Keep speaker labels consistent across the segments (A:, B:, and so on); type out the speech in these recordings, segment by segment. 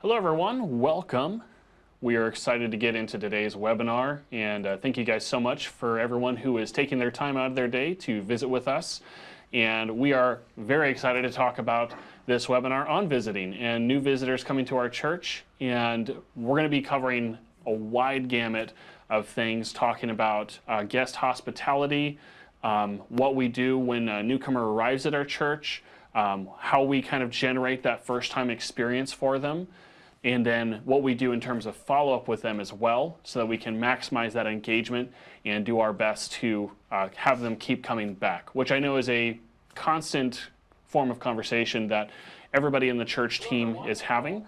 A: Hello everyone, welcome. We are excited to get into today's webinar, and thank you guys so much for everyone who is taking their time out of their day to visit with us. And we are very excited to talk about this webinar on visiting and new visitors coming to our church. And we're going to be covering a wide gamut of things, talking about guest hospitality, what we do when a newcomer arrives at our church, how we kind of generate that first-time experience for them, and then what we do in terms of follow-up with them as well, so that we can maximize that engagement and do our best to have them keep coming back, which I know is a constant form of conversation that everybody in the church team is having.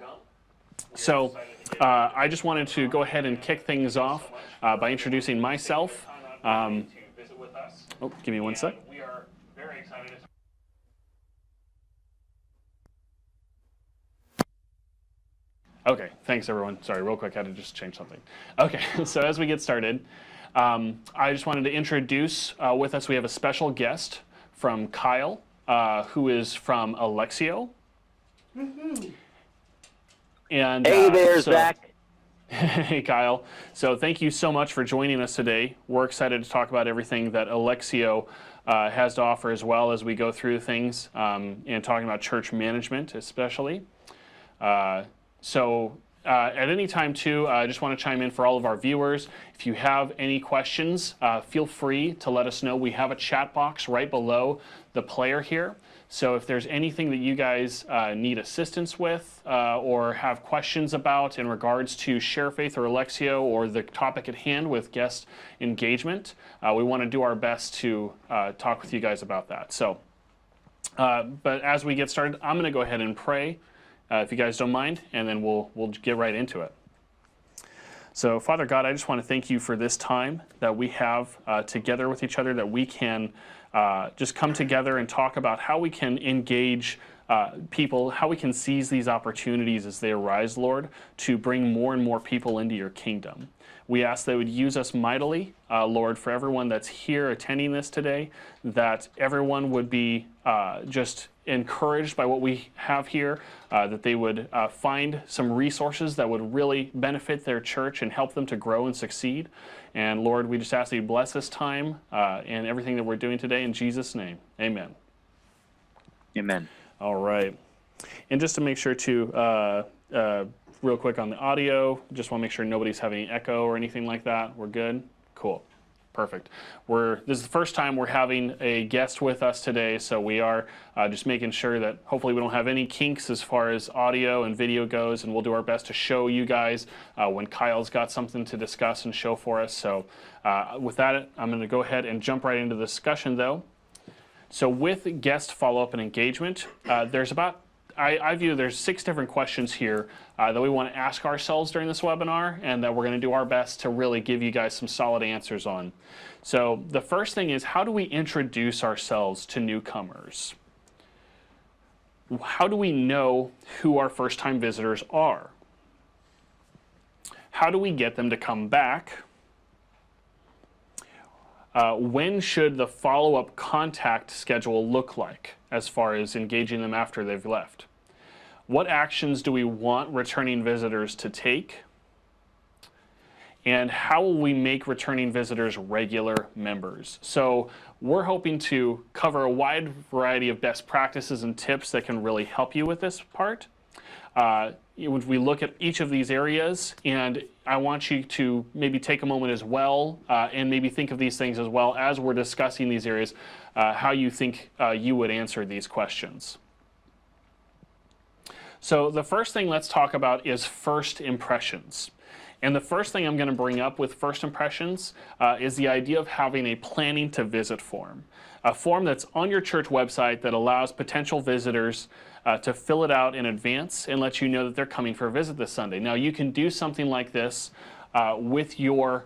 A: So I just wanted to go ahead and kick things off by introducing myself. Oh, give me one sec. Okay, thanks everyone. Sorry, real quick, I had to just change something. Okay, so as we get started, I just wanted to introduce with us, we have a special guest from Kyle, who is from Elexio. And,
B: hey there, Zach.
A: Hey, Kyle. So thank you so much for joining us today. We're excited to talk about everything that Elexio has to offer, as well as we go through things and talking about church management especially. So at any time, too, I just want to chime in for all of our viewers. If you have any questions, feel free to let us know. We have a chat box right below the player here. So if there's anything that you guys need assistance with or have questions about in regards to Sharefaith or Elexio or the topic at hand with guest engagement, we want to do our best to talk with you guys about that. So, but as we get started, I'm going to go ahead and pray. If you guys don't mind, and then we'll get right into it. So, Father God, I just want to thank you for this time that we have together with each other, that we can just come together and talk about how we can engage people, how we can seize these opportunities as they arise, Lord, to bring more and more people into your kingdom. We ask that you would use us mightily, Lord, for everyone that's here attending this today, that everyone would be just encouraged by what we have here, that they would find some resources that would really benefit their church and help them to grow and succeed. And Lord, we just ask that you bless this time and everything that we're doing today in Jesus' name. Amen.
B: Amen.
A: All right. And just to make sure to, real quick on the audio, just want to make sure nobody's having any echo or anything like that. We're good? Cool. Perfect. This is the first time we're having a guest with us today, so we are just making sure that hopefully we don't have any kinks as far as audio and video goes, and we'll do our best to show you guys when Kyle's got something to discuss and show for us. So with that, I'm going to go ahead and jump right into the discussion, though. So with guest follow-up and engagement, I view there's 6 different questions here that we want to ask ourselves during this webinar, and that we're going to do our best to really give you guys some solid answers on. So the first thing is, how do we introduce ourselves to newcomers? How do we know who our first-time visitors are? How do we get them to come back? When should the follow-up contact schedule look like as far as engaging them after they've left? What actions do we want returning visitors to take? And how will we make returning visitors regular members? So we're hoping to cover a wide variety of best practices and tips that can really help you with this part. We look at each of these areas, and I want you to maybe take a moment as well and maybe think of these things as well as we're discussing these areas, how you think you would answer these questions. So the first thing let's talk about is first impressions. And the first thing I'm going to bring up with first impressions is the idea of having a planning to visit form. A form that's on your church website that allows potential visitors to fill it out in advance and let you know that they're coming for a visit this Sunday. Now, you can do something like this with your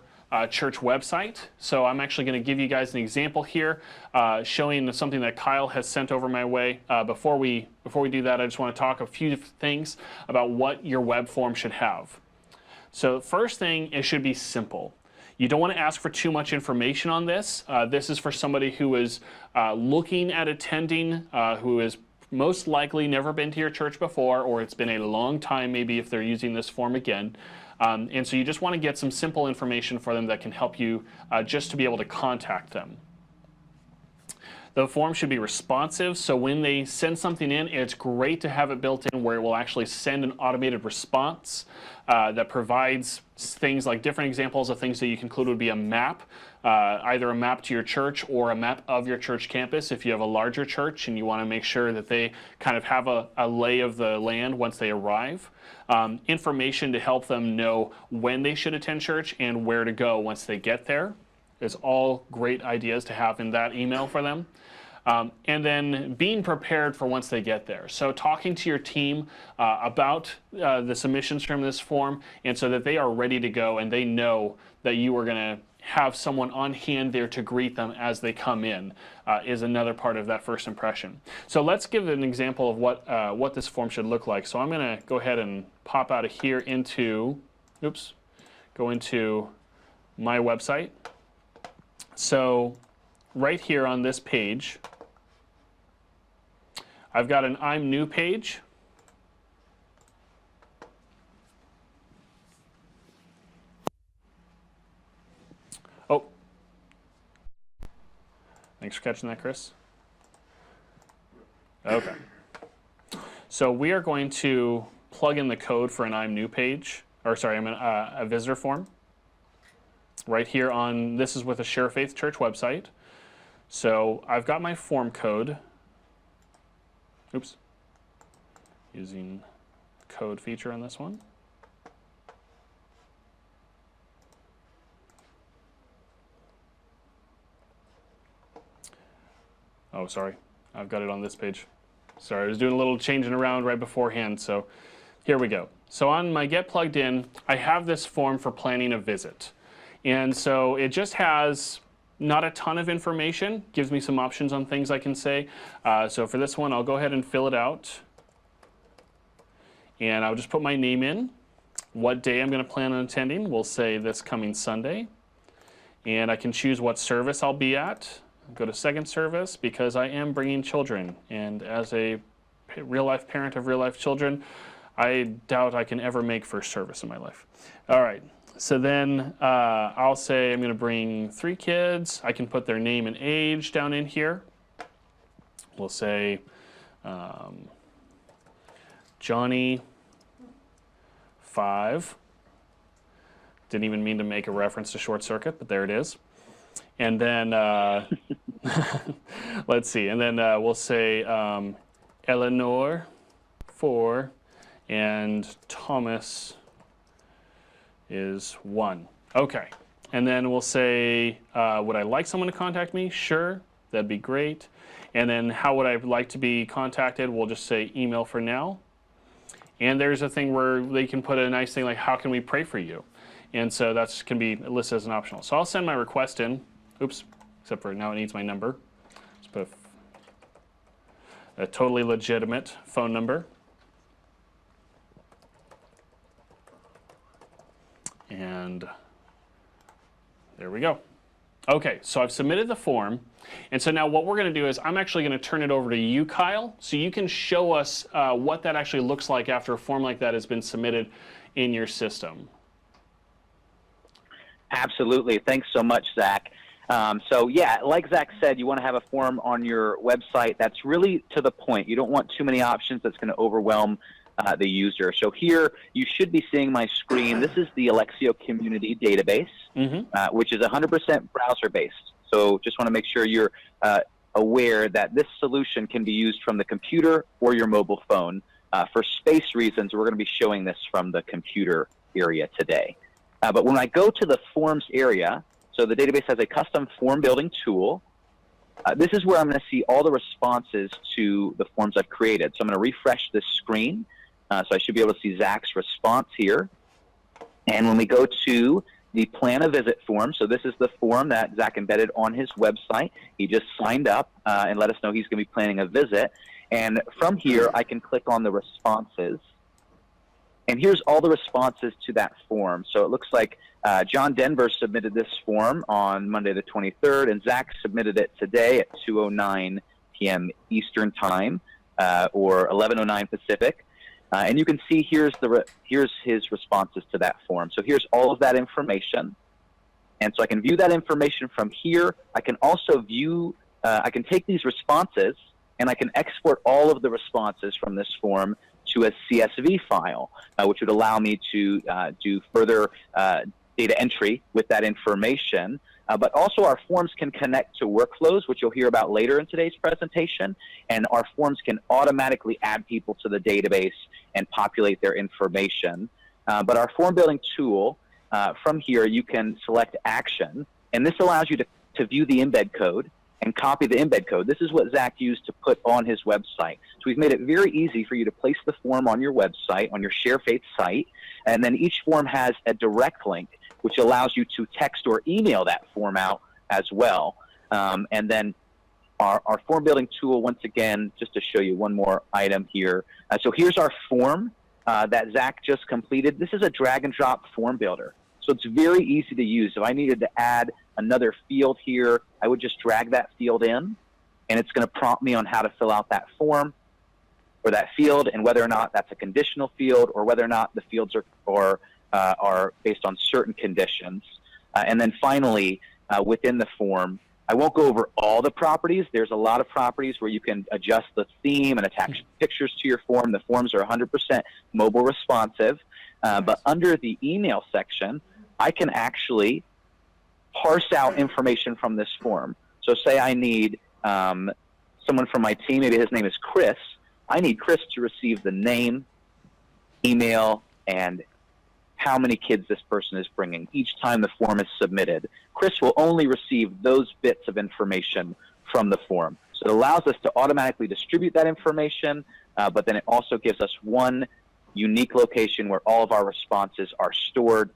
A: church website. So I'm actually going to give you guys an example here showing something that Kyle has sent over my way. Before we do that, I just want to talk a few things about what your web form should have. So first thing, it should be simple. You don't want to ask for too much information on this. This is for somebody who is looking at attending, who is most likely never been to your church before, or it's been a long time maybe if they're using this form again. And so you just want to get some simple information for them that can help you just to be able to contact them. The form should be responsive, so when they send something in, it's great to have it built in where it will actually send an automated response that provides things like different examples of things that you can include would be a map, either a map to your church or a map of your church campus if you have a larger church and you want to make sure that they kind of have a lay of the land once they arrive. Information to help them know when they should attend church and where to go once they get there. Is all great ideas to have in that email for them. And then being prepared for once they get there. So talking to your team about the submissions from this form, and so that they are ready to go and they know that you are going to have someone on hand there to greet them as they come in is another part of that first impression. So let's give an example of what this form should look like. So I'm going to go ahead and pop out of here into, go into my website. So right here on this page, I've got an I'm new page. Oh, thanks for catching that, Chris. Okay. So we are going to plug in the code for an I'm new page, or sorry, I'm a visitor form. Right here on, this is with a Sharefaith Church website. So I've got my form code. Using code feature on this one. Oh, sorry. I've got it on this page. Sorry, I was doing a little changing around right beforehand. So here we go. So on my Get Plugged In, I have this form for planning a visit. And so it just has not a ton of information, gives me some options on things I can say. So for this one, I'll go ahead and fill it out. And I'll just put my name in, what day I'm going to plan on attending. We'll say this coming Sunday. And I can choose what service I'll be at. Go to second service because I am bringing children. And as a real-life parent of real-life children, I doubt I can ever make first service in my life. All right. So then I'll say I'm going to bring 3 kids. I can put their name and age down in here. We'll say Johnny, 5. Didn't even mean to make a reference to Short Circuit, but there it is. And then, let's see, and then we'll say Eleanor, 4, and Thomas is 1. Okay, and then we'll say, would I like someone to contact me? Sure, that'd be great. And then how would I like to be contacted? We'll just say email for now. And there's a thing where they can put a nice thing like, how can we pray for you? And so that can be listed as an optional. So I'll send my request in. Except for now it needs my number. Let's put a totally legitimate phone number. And there we go. Okay, so I've submitted the form. And so now what we're going to do is I'm actually going to turn it over to you, Kyle, so you can show us what that actually looks like after a form like that has been submitted in your system.
B: Absolutely. Thanks so much, Zach. So yeah, like Zach said, you want to have a form on your website that's really to the point. You don't want too many options that's going to overwhelm the user. So here you should be seeing my screen. This is the Elexio community database, which is 100% browser-based. So just want to make sure you're aware that this solution can be used from the computer or your mobile phone. For space reasons, we're going to be showing this from the computer area today. But when I go to the forms area, so the database has a custom form building tool. This is where I'm going to see all the responses to the forms I've created. So I'm going to refresh this screen. So I should be able to see Zach's response here. And when we go to the plan a visit form, so this is the form that Zach embedded on his website. He just signed up and let us know he's going to be planning a visit. And from here, I can click on the responses. And here's all the responses to that form. So it looks like John Denver submitted this form on Monday the 23rd, and Zach submitted it today at 2:09 p.m. Eastern Time. or 11:09 Pacific. And you can see here's his responses to that form. So here's all of that information. And so I can view that information from here. I can also view, I can take these responses and I can export all of the responses from this form to a CSV file, which would allow me to do further data entry with that information. But also our forms can connect to workflows, which you'll hear about later in today's presentation. And our forms can automatically add people to the database and populate their information. But our form building tool, from here, you can select action. And this allows you to view the embed code and copy the embed code. This is what Zach used to put on his website. So we've made it very easy for you to place the form on your website, on your Sharefaith site. And then each form has a direct link, which allows you to text or email that form out as well. And then our form building tool, once again, just to show you one more item here. So here's our form that Zach just completed. This is a drag and drop form builder. So it's very easy to use. If I needed to add another field here, I would just drag that field in, and it's going to prompt me on how to fill out that form or that field, and whether or not that's a conditional field or whether or not the fields are based on certain conditions. And then finally, within the form, I won't go over all the properties. There's a lot of properties where you can adjust the theme and attach pictures to your form. The forms are 100% mobile responsive. But under the email section, I can actually parse out information from this form. So say I need someone from my team, maybe his name is Chris. I need Chris to receive the name, email, and how many kids this person is bringing each time the form is submitted. Chris will only receive those bits of information from the form. So it allows us to automatically distribute that information, but then it also gives us one unique location where all of our responses are stored,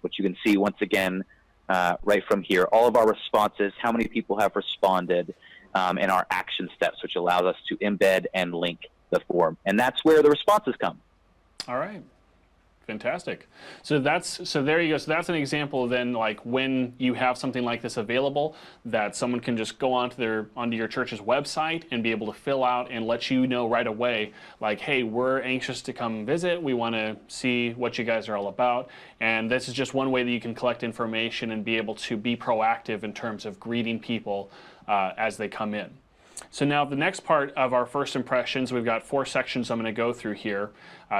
B: which you can see once again right from here. All of our responses, how many people have responded, and our action steps, which allows us to embed and link the form. And that's where the responses come. All right.
A: Fantastic. So there you go. So that's an example then, like when you have something like this available, that someone can just go onto your church's website and be able to fill out and let you know right away, like, hey, we're anxious to come visit. We want to see what you guys are all about. And this is just one way that you can collect information and be able to be proactive in terms of greeting people as they come in. So now the next part of our first impressions, we've got 4 sections I'm going to go through here.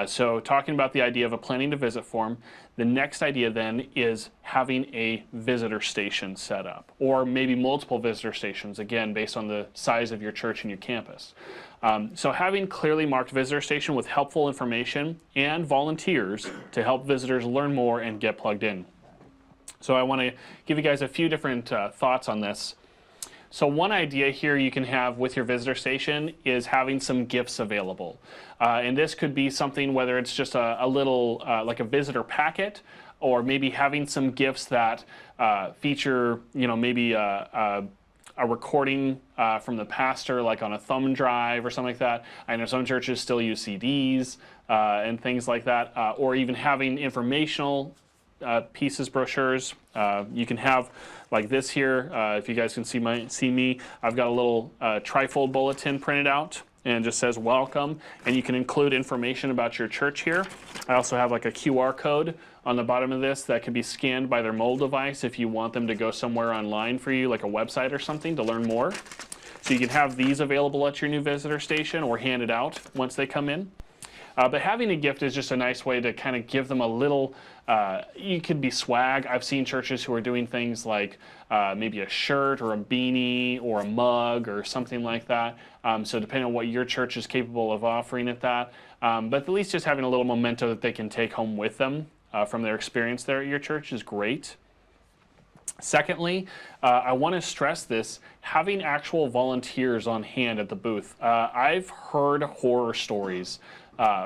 A: So talking about the idea of a planning to visit form, the next idea then is having a visitor station set up, or maybe multiple visitor stations, again, based on the size of your church and your campus. So having clearly marked visitor station with helpful information and volunteers to help visitors learn more and get plugged in. So I want to give you guys a few different thoughts on this. So one idea here you can have with your visitor station is having some gifts available. And this could be something, whether it's just a little, like a visitor packet, or maybe having some gifts that feature, maybe a recording from the pastor, like on a thumb drive or something like that. I know some churches still use CDs and things like that, or even having informational pieces, brochures. You can have like this here. If you guys can see me, I've got a little trifold bulletin printed out, and it just says welcome, and you can include information about your church here. I also have like a QR code on the bottom of this that can be scanned by their mobile device if you want them to go somewhere online for you, like a website or something, to learn more. So you can have these available at your new visitor station or handed out once they come in. But having a gift is just a nice way to kind of give them a little, you could be swag. I've seen churches who are doing things like maybe a shirt or a beanie or a mug or something like that. So depending on what your church is capable of offering at that. But at least just having a little memento that they can take home with them from their experience there at your church is great. Secondly, I want to stress this, having actual volunteers on hand at the booth. I've heard horror stories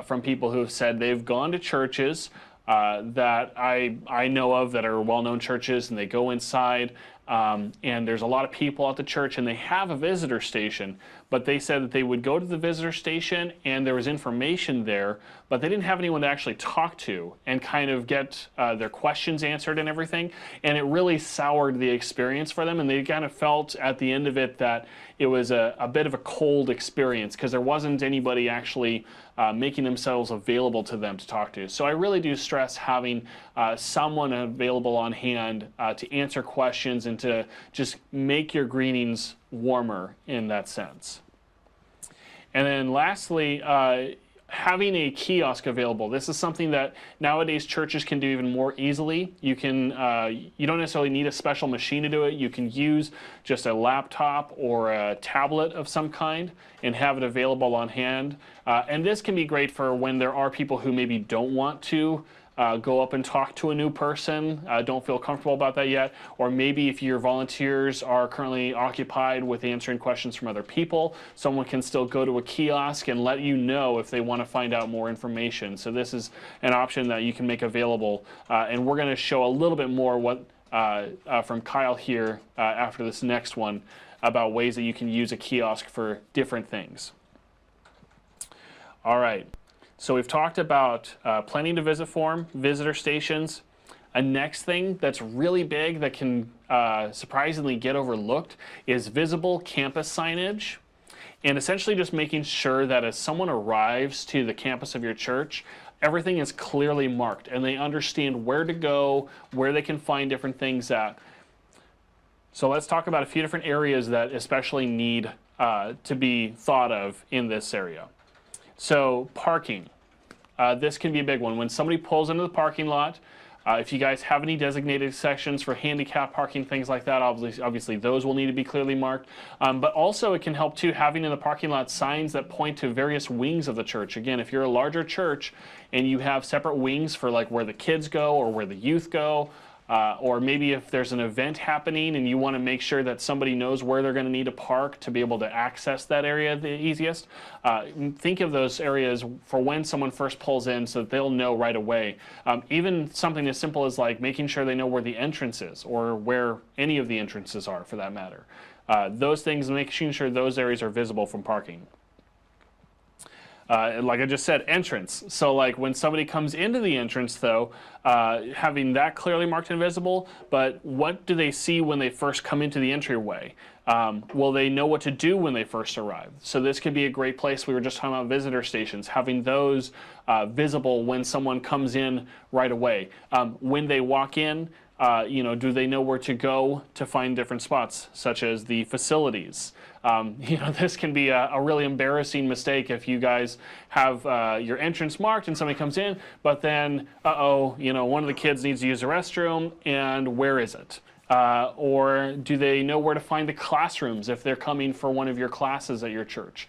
A: from people who have said they've gone to churches that I know of that are well-known churches, and they go inside and there's a lot of people at the church, and they have a visitor station, but they said that they would go to the visitor station and there was information there, but they didn't have anyone to actually talk to and kind of get their questions answered and everything, and it really soured the experience for them, and they kind of felt at the end of it that it was a bit of a cold experience because there wasn't anybody actually making themselves available to them to talk to. So I really do stress having someone available on hand to answer questions and to just make your greetings warmer in that sense. And then lastly, having a kiosk available. This is something that nowadays churches can do even more easily. You can, you don't necessarily need a special machine to do it. You can use just a laptop or a tablet of some kind and have it available on hand. And this can be great for when there are people who maybe don't want to go up and talk to a new person, don't feel comfortable about that yet, or maybe if your volunteers are currently occupied with answering questions from other people, someone can still go to a kiosk and let you know if they want to find out more information. So this is an option that you can make available, and we're going to show a little bit more what from Kyle here after this next one about ways that you can use a kiosk for different things. All right. So we've talked about planning to visit form, visitor stations. A next thing that's really big that can surprisingly get overlooked is visible campus signage. And essentially just making sure that as someone arrives to the campus of your church, everything is clearly marked and they understand where to go, where they can find different things at. So let's talk about a few different areas that especially need to be thought of in this area. So parking, this can be a big one. When somebody pulls into the parking lot, if you guys have any designated sections for handicap parking, things like that, obviously those will need to be clearly marked. But also it can help too, having in the parking lot signs that point to various wings of the church. Again, if you're a larger church and you have separate wings for like where the kids go or where the youth go, or maybe if there's an event happening and you want to make sure that somebody knows where they're going to need to park to be able to access that area the easiest, think of those areas for when someone first pulls in so that they'll know right away. Even something as simple as like making sure they know where the entrance is or where any of the entrances are for that matter. Those things, making sure those areas are visible from parking. Like I just said, entrance. So like when somebody comes into the entrance though, having that clearly marked and visible, but what do they see when they first come into the entryway? Will they know what to do when they first arrive? So this could be a great place. We were just talking about visitor stations, having those visible when someone comes in right away. When they walk in, do they know where to go to find different spots, such as the facilities? This can be a really embarrassing mistake if you guys have your entrance marked and somebody comes in, but then, one of the kids needs to use the restroom, and where is it? Or do they know where to find the classrooms if they're coming for one of your classes at your church?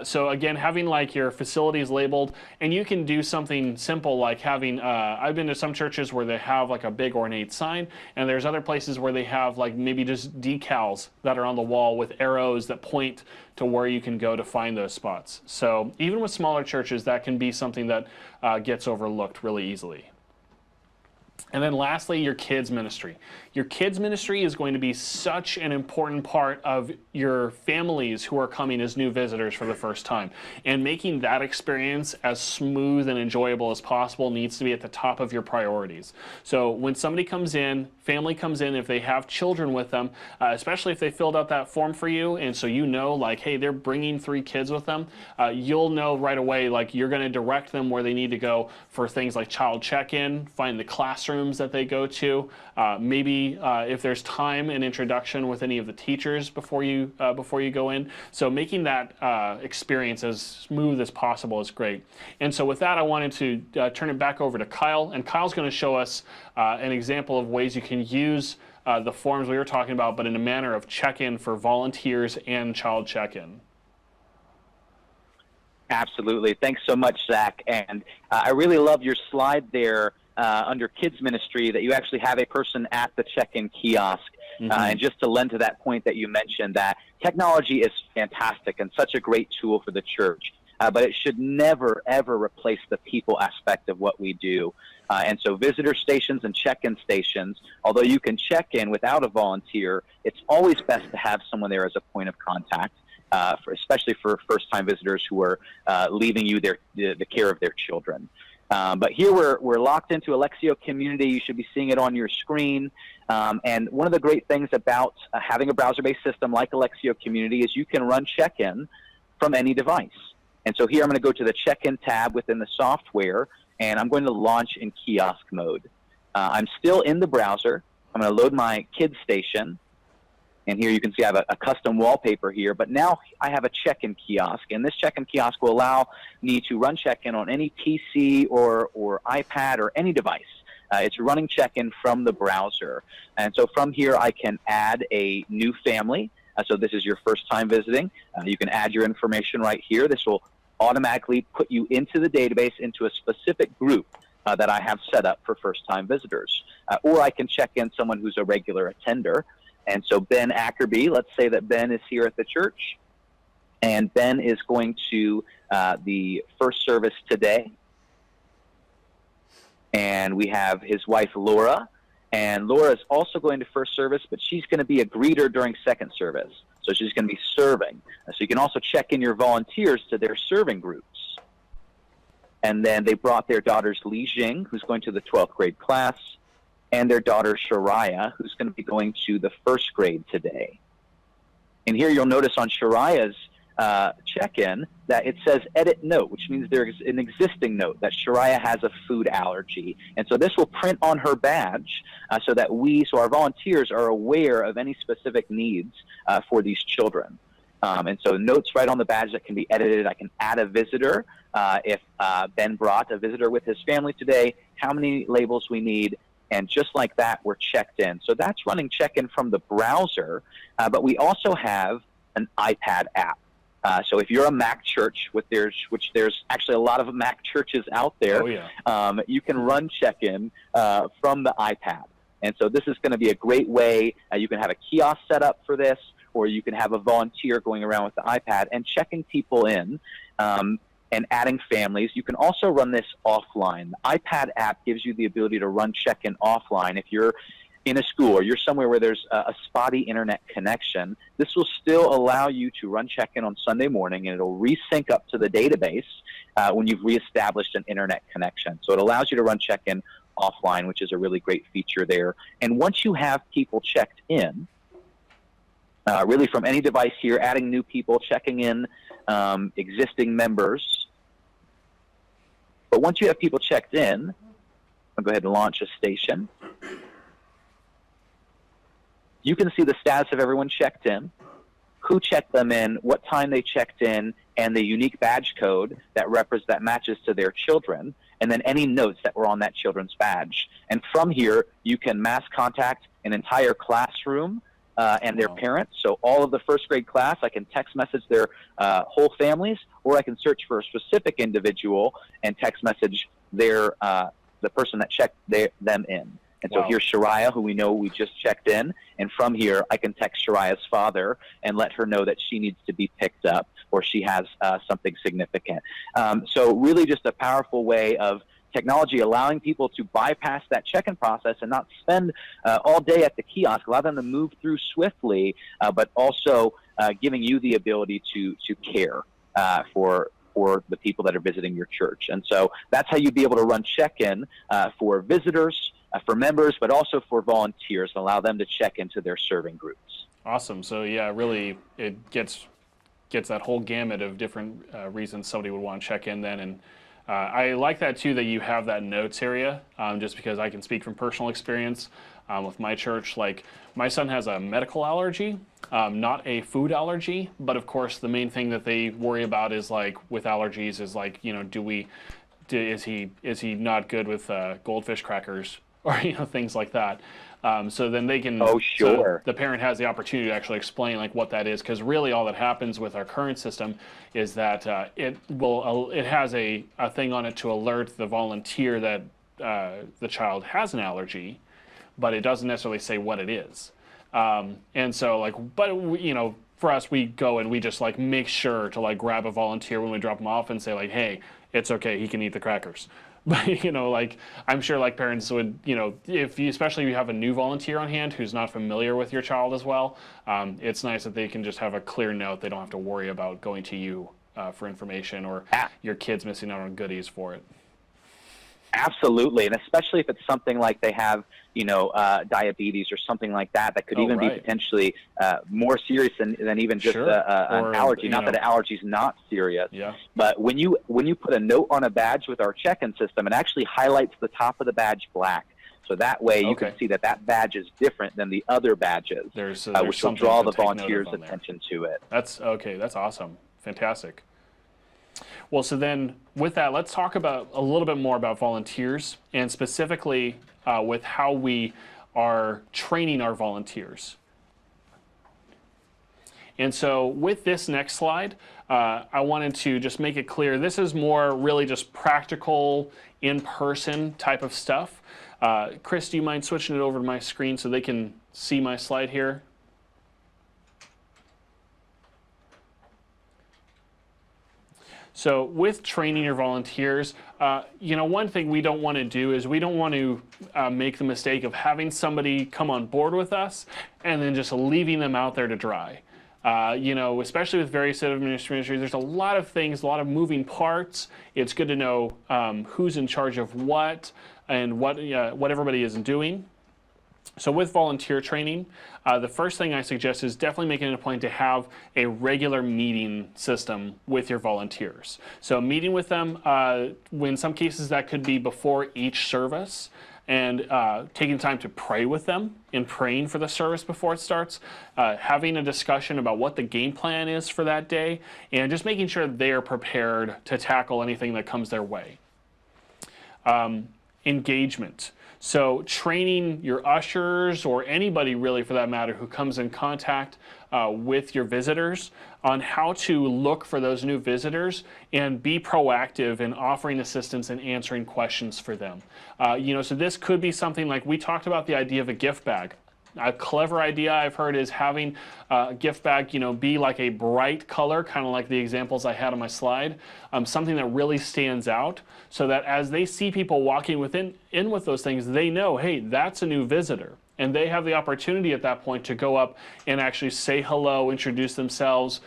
A: So again, having like your facilities labeled, and you can do something simple like having, I've been to some churches where they have like a big ornate sign, and there's other places where they have like maybe just decals that are on the wall with arrows that point to where you can go to find those spots. So even with smaller churches, that can be something that gets overlooked really easily. And then lastly, your kids ministry. Your kids ministry is going to be such an important part of your families who are coming as new visitors for the first time. And making that experience as smooth and enjoyable as possible needs to be at the top of your priorities. So when somebody comes in, family comes in, if they have children with them, especially if they filled out that form for you, and so you know like, hey, they're bringing 3 kids with them, you'll know right away like you're going to direct them where they need to go for things like child check-in, find the classrooms that they go to, maybe if there's time and introduction with any of the teachers before you go in. So making that experience as smooth as possible is great. And so with that, I wanted to turn it back over to Kyle, and Kyle's going to show us an example of ways you can use the forms we were talking about, but in a manner of check-in for volunteers and child check-in.
B: Absolutely. Thanks so much, Zach. And I really love your slide there under kids ministry that you actually have a person at the check-in kiosk. And just to lend to that point that you mentioned, that technology is fantastic and such a great tool for the church. but it should never, ever replace the people aspect of what we do. And so visitor stations and check-in stations, although you can check in without a volunteer, it's always best to have someone there as a point of contact, especially for first-time visitors who are leaving you the care of their children. But here we're locked into Elexio Community. You should be seeing it on your screen. And one of the great things about having a browser-based system like Elexio Community is you can run check-in from any device. And so here I'm going to go to the check-in tab within the software, and I'm going to launch in kiosk mode. I'm still in the browser. I'm going to load my kids station. And here you can see I have a custom wallpaper here, but now I have a check-in kiosk, and this check-in kiosk will allow me to run check-in on any PC or iPad or any device. It's running check-in from the browser. And so from here I can add a new family. So this is your first time visiting. You can add your information right here. This will automatically put you into the database into a specific group that I have set up for first-time visitors. Or I can check in someone who's a regular attender. And so Ben Ackerby, let's say that Ben is here at the church, and Ben is going to the first service today. And we have his wife, Laura, and Laura is also going to first service, but she's going to be a greeter during second service. So she's going to be serving. So you can also check in your volunteers to their serving groups. And then they brought their daughters, Li Jing, who's going to the 12th grade class, and their daughter Shariah, who's going to be going to the first grade today. And here you'll notice on Shariah's check-in that it says edit note, which means there's an existing note that Shariah has a food allergy. And so this will print on her badge so our volunteers are aware of any specific needs for these children. And so notes right on the badge that can be edited. I can add a visitor if Ben brought a visitor with his family today, how many labels we need. And just like that, we're checked in. So that's running check-in from the browser, but we also have an iPad app. So if you're a Mac church, which there's actually a lot of Mac churches out there, you can run check-in from the iPad. And so this is going to be a great way. You can have a kiosk set up for this, or you can have a volunteer going around with the iPad and checking people in. And adding families. You can also run this offline. The iPad app gives you the ability to run check-in offline. If you're in a school or you're somewhere where there's a spotty internet connection, this will still allow you to run check-in on Sunday morning, and it'll resync up to the database when you've reestablished an internet connection. So it allows you to run check-in offline, which is a really great feature there. And once you have people checked in, really from any device here, adding new people, checking in existing members. But once you have people checked in, I'll go ahead and launch a station. You can see the status of everyone checked in, who checked them in, what time they checked in, and the unique badge code that matches to their children, and then any notes that were on that children's badge. And from here, you can mass contact an entire classroom and their parents. So all of the first grade class, I can text message their whole families, or I can search for a specific individual and text message the person that checked them in. And so here's Shariah, who we know we just checked in. And from here, I can text Shariah's father and let her know that she needs to be picked up or she has something significant. So really just a powerful way of technology allowing people to bypass that check-in process and not spend all day at the kiosk, allow them to move through swiftly, but also giving you the ability to care for the people that are visiting your church. And so that's how you'd be able to run check-in for visitors, for members, but also for volunteers, and allow them to check into their serving groups.
A: Awesome. So yeah, really it gets that whole gamut of different reasons somebody would want to check in then. And I like that too, that you have that notes area, just because I can speak from personal experience with my church. Like my son has a medical allergy, not a food allergy, but of course the main thing that they worry about is like with allergies is like, you know, is he not good with goldfish crackers or, you know, things like that. So then they can, so the parent has the opportunity to actually explain like what that is, because really all that happens with our current system is that it has a thing on it to alert the volunteer that the child has an allergy, but it doesn't necessarily say what it is. And so like, but you know, for us, we go and we just like make sure to like grab a volunteer when we drop them off and say like, hey, it's okay, he can eat the crackers. But like I'm sure like parents would, if you, especially if you have a new volunteer on hand who's not familiar with your child as well, it's nice that they can just have a clear note. They don't have to worry about going to you for information, or your kids missing out on goodies for it.
B: Absolutely, and especially if it's something like they have, diabetes or something like that, that could even be potentially more serious than even just an allergy. Not that an allergy is not serious, but when you put a note on a badge with our check-in system, it actually highlights the top of the badge black. So that way you can see that badge is different than the other badges, which will draw the volunteers' attention to it.
A: That's okay. That's awesome. Fantastic. Well, so then with that, let's talk about a little bit more about volunteers, and specifically with how we are training our volunteers. And so with this next slide, I wanted to just make it clear, this is more really just practical, in-person type of stuff. Chris, do you mind switching it over to my screen so they can see my slide here? So with training your volunteers, one thing we don't want to do is we don't want to make the mistake of having somebody come on board with us and then just leaving them out there to dry. Especially with various set of ministries, there's a lot of things, a lot of moving parts. It's good to know who's in charge of what and what everybody is doing. So with volunteer training, the first thing I suggest is definitely making it a point to have a regular meeting system with your volunteers. So meeting with them, in some cases that could be before each service, and taking time to pray with them and praying for the service before it starts, having a discussion about what the game plan is for that day, and just making sure they are prepared to tackle anything that comes their way. Engagement. So training your ushers, or anybody really for that matter who comes in contact with your visitors, on how to look for those new visitors and be proactive in offering assistance and answering questions for them. So this could be something like we talked about, the idea of a gift bag. A clever idea I've heard is having a gift bag, be like a bright color, kind of like the examples I had on my slide, something that really stands out, so that as they see people walking in with those things, they know, hey, that's a new visitor. And they have the opportunity at that point to go up and actually say hello, introduce themselves,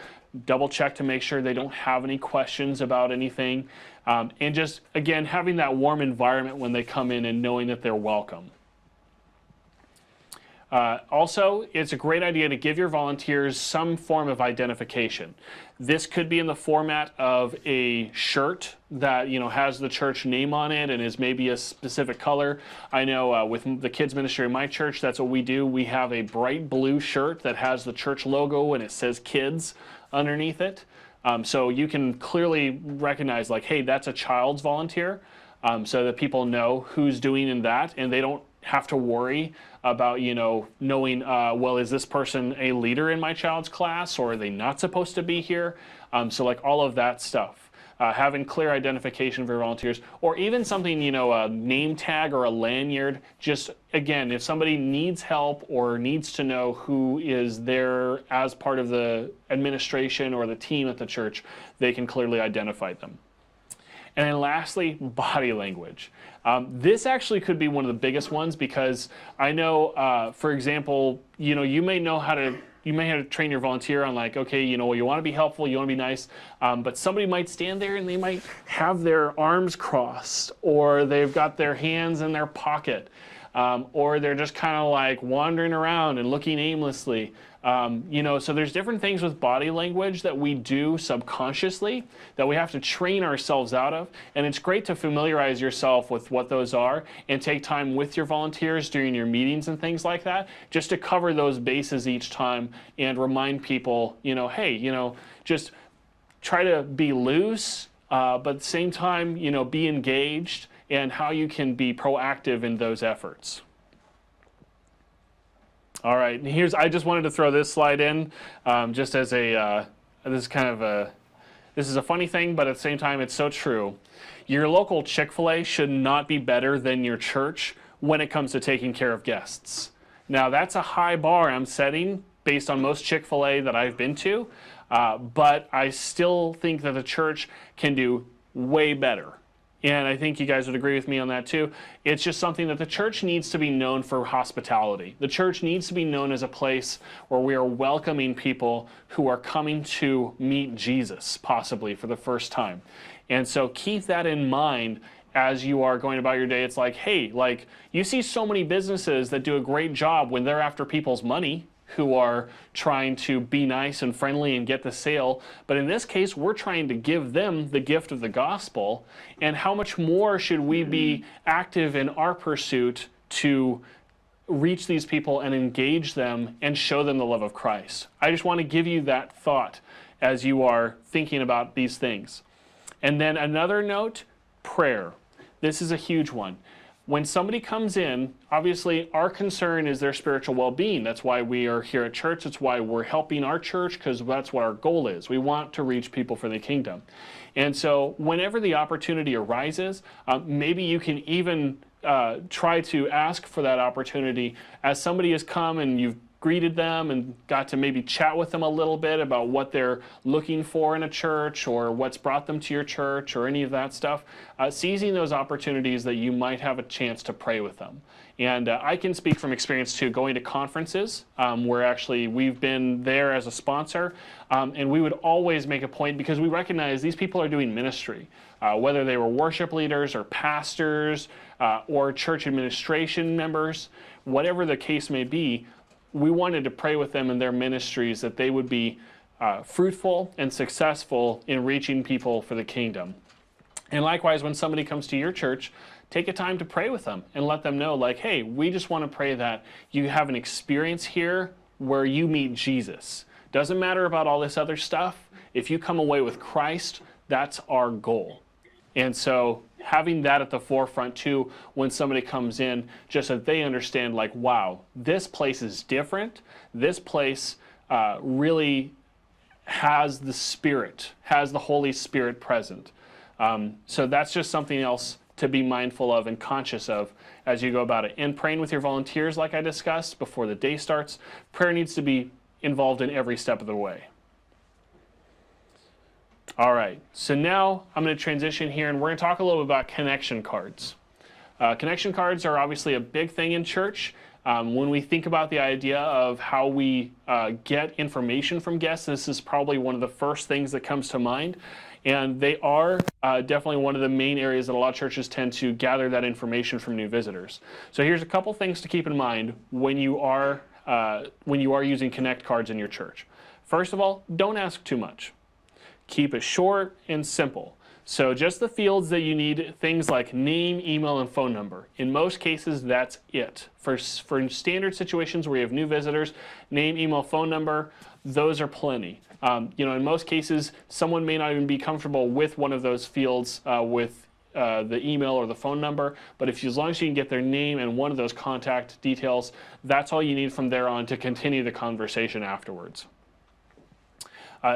A: double check to make sure they don't have any questions about anything, and just, again, having that warm environment when they come in and knowing that they're welcome. Also, it's a great idea to give your volunteers some form of identification. This could be in the format of a shirt that has the church name on it and is maybe a specific color. I know with the kids ministry in my church, that's what we do. We have a bright blue shirt that has the church logo and it says kids underneath it. So you can clearly recognize, like, hey, that's a child's volunteer, so that people know who's doing in that, and they don't have to worry about, knowing, well, is this person a leader in my child's class, or are they not supposed to be here? So like all of that stuff. Having clear identification for volunteers, or even something, a name tag or a lanyard. Just, again, if somebody needs help or needs to know who is there as part of the administration or the team at the church, they can clearly identify them. And then lastly, body language. This actually could be one of the biggest ones, because I know, for example, you may have to train your volunteer on, like, okay, you want to be helpful, you want to be nice, but somebody might stand there and they might have their arms crossed, or they've got their hands in their pocket, or they're just kind of like wandering around and looking aimlessly. So there's different things with body language that we do subconsciously that we have to train ourselves out of. And it's great to familiarize yourself with what those are and take time with your volunteers during your meetings and things like that, just to cover those bases each time and remind people, hey, just try to be loose, but at the same time, be engaged, and how you can be proactive in those efforts. All right, and I just wanted to throw this slide in, just as this is a funny thing, but at the same time, it's so true. Your local Chick-fil-A should not be better than your church when it comes to taking care of guests. Now, that's a high bar I'm setting based on most Chick-fil-A that I've been to, but I still think that the church can do way better. And I think you guys would agree with me on that too. It's just something that the church needs to be known for hospitality. The church needs to be known as a place where we are welcoming people who are coming to meet Jesus, possibly for the first time. And so keep that in mind as you are going about your day. It's like, hey, like you see so many businesses that do a great job when they're after people's money, who are trying to be nice and friendly and get the sale. But in this case, we're trying to give them the gift of the gospel. And how much more should we be active in our pursuit to reach these people and engage them and show them the love of Christ? I just want to give you that thought as you are thinking about these things. And then another note, prayer. This is a huge one. When somebody comes in, obviously our concern is their spiritual well-being. That's why we are here at church. That's why we're helping our church, because that's what our goal is. We want to reach people for the kingdom. And so whenever the opportunity arises, maybe you can even try to ask for that opportunity as somebody has come and you've greeted them and got to maybe chat with them a little bit about what they're looking for in a church or what's brought them to your church or any of that stuff, seizing those opportunities that you might have a chance to pray with them. And I can speak from experience too, going to conferences where actually we've been there as a sponsor, and we would always make a point because we recognize these people are doing ministry, whether they were worship leaders or pastors or church administration members, whatever the case may be. We wanted to pray with them in their ministries that they would be fruitful and successful in reaching people for the kingdom. And likewise, when somebody comes to your church, take a time to pray with them and let them know, like, hey, we just want to pray that you have an experience here where you meet Jesus. Doesn't matter about all this other stuff. If you come away with Christ, that's our goal. And so having that at the forefront too when somebody comes in, just so they understand, like, wow, this place is different. This place really has the Spirit, has the Holy Spirit present. So that's just something else to be mindful of and conscious of as you go about it. And praying with your volunteers, like I discussed before the day starts, prayer needs to be involved in every step of the way. All right, so now I'm going to transition here and we're going to talk a little bit about connection cards. Connection cards are obviously a big thing in church. When we think about the idea of how we get information from guests, this is probably one of the first things that comes to mind. And they are definitely one of the main areas that a lot of churches tend to gather that information from new visitors. So here's a couple things to keep in mind when you are using Connect cards in your church. First of all, don't ask too much. Keep it short and simple. So just the fields that you need, things like name, email, and phone number. In most cases, that's it. For standard situations where you have new visitors, name, email, phone number, those are plenty. In most cases, someone may not even be comfortable with one of those fields with the email or the phone number, but as long as you can get their name and one of those contact details, that's all you need from there on to continue the conversation afterwards.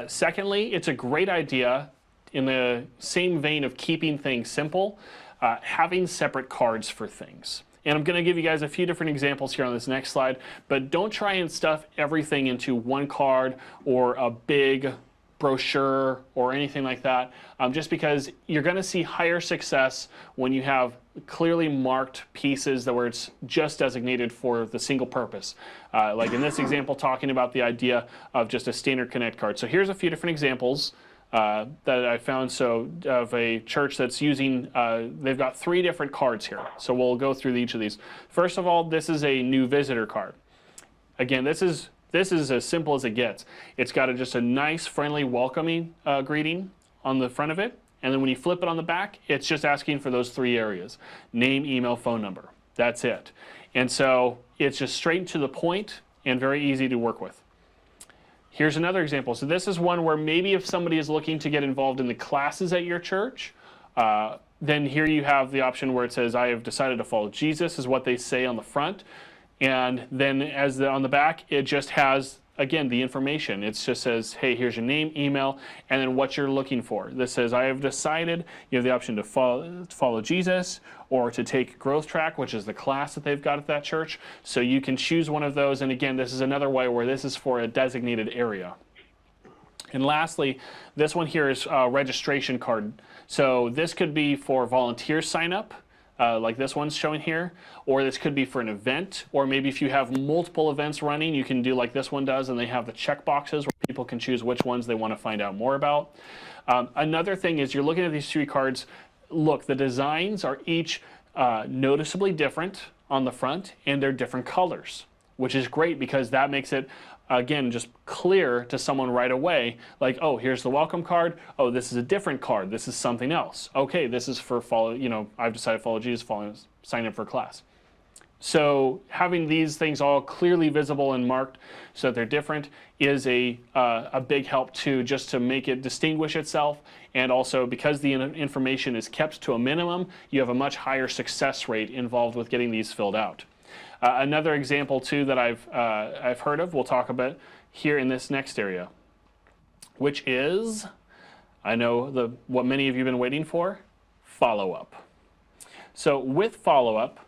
A: Secondly, it's a great idea, in the same vein of keeping things simple, having separate cards for things. And I'm going to give you guys a few different examples here on this next slide, but don't try and stuff everything into one card or a big brochure or anything like that, just because you're going to see higher success when you have clearly marked pieces where it's just designated for the single purpose. Like in this example, talking about the idea of just a standard Connect card. So here's a few different examples that I found of a church that's using, they've got 3 different cards here. So we'll go through each of these. First of all, this is a new visitor card. Again, this is as simple as it gets. It's got just a nice, friendly, welcoming greeting on the front of it. And then when you flip it on the back, it's just asking for those 3 areas: name, email, phone number. That's it. And so it's just straight to the point and very easy to work with. Here's another example. So this is one where maybe if somebody is looking to get involved in the classes at your church, then here you have the option where it says, I have decided to follow Jesus, is what they say on the front. And then on the back, it just has again, the information. It just says, hey, here's your name, email, and then what you're looking for. This says, I have decided. You have the option to follow Jesus or to take Growth Track, which is the class that they've got at that church. So you can choose one of those. And again, this is another way where this is for a designated area. And lastly, this one here is a registration card. So this could be for volunteer sign up, like this one's showing here, or this could be for an event, or maybe if you have multiple events running, you can do like this one does, and they have the check boxes where people can choose which ones they want to find out more about. Another thing is you're looking at these 3 cards. Look, the designs are each noticeably different on the front, and they're different colors, which is great because that makes it, again, just clear to someone right away, like, oh, here's the welcome card. Oh, this is a different card. This is something else. Okay, this is for I've decided to follow Jesus, sign up for class. So having these things all clearly visible and marked so that they're different is a big help too, just to make it distinguish itself. And also because the information is kept to a minimum, you have a much higher success rate involved with getting these filled out. Another example too that I've heard of, we'll talk about here in this next area, which is, I know what many of you have been waiting for, follow-up. So with follow-up,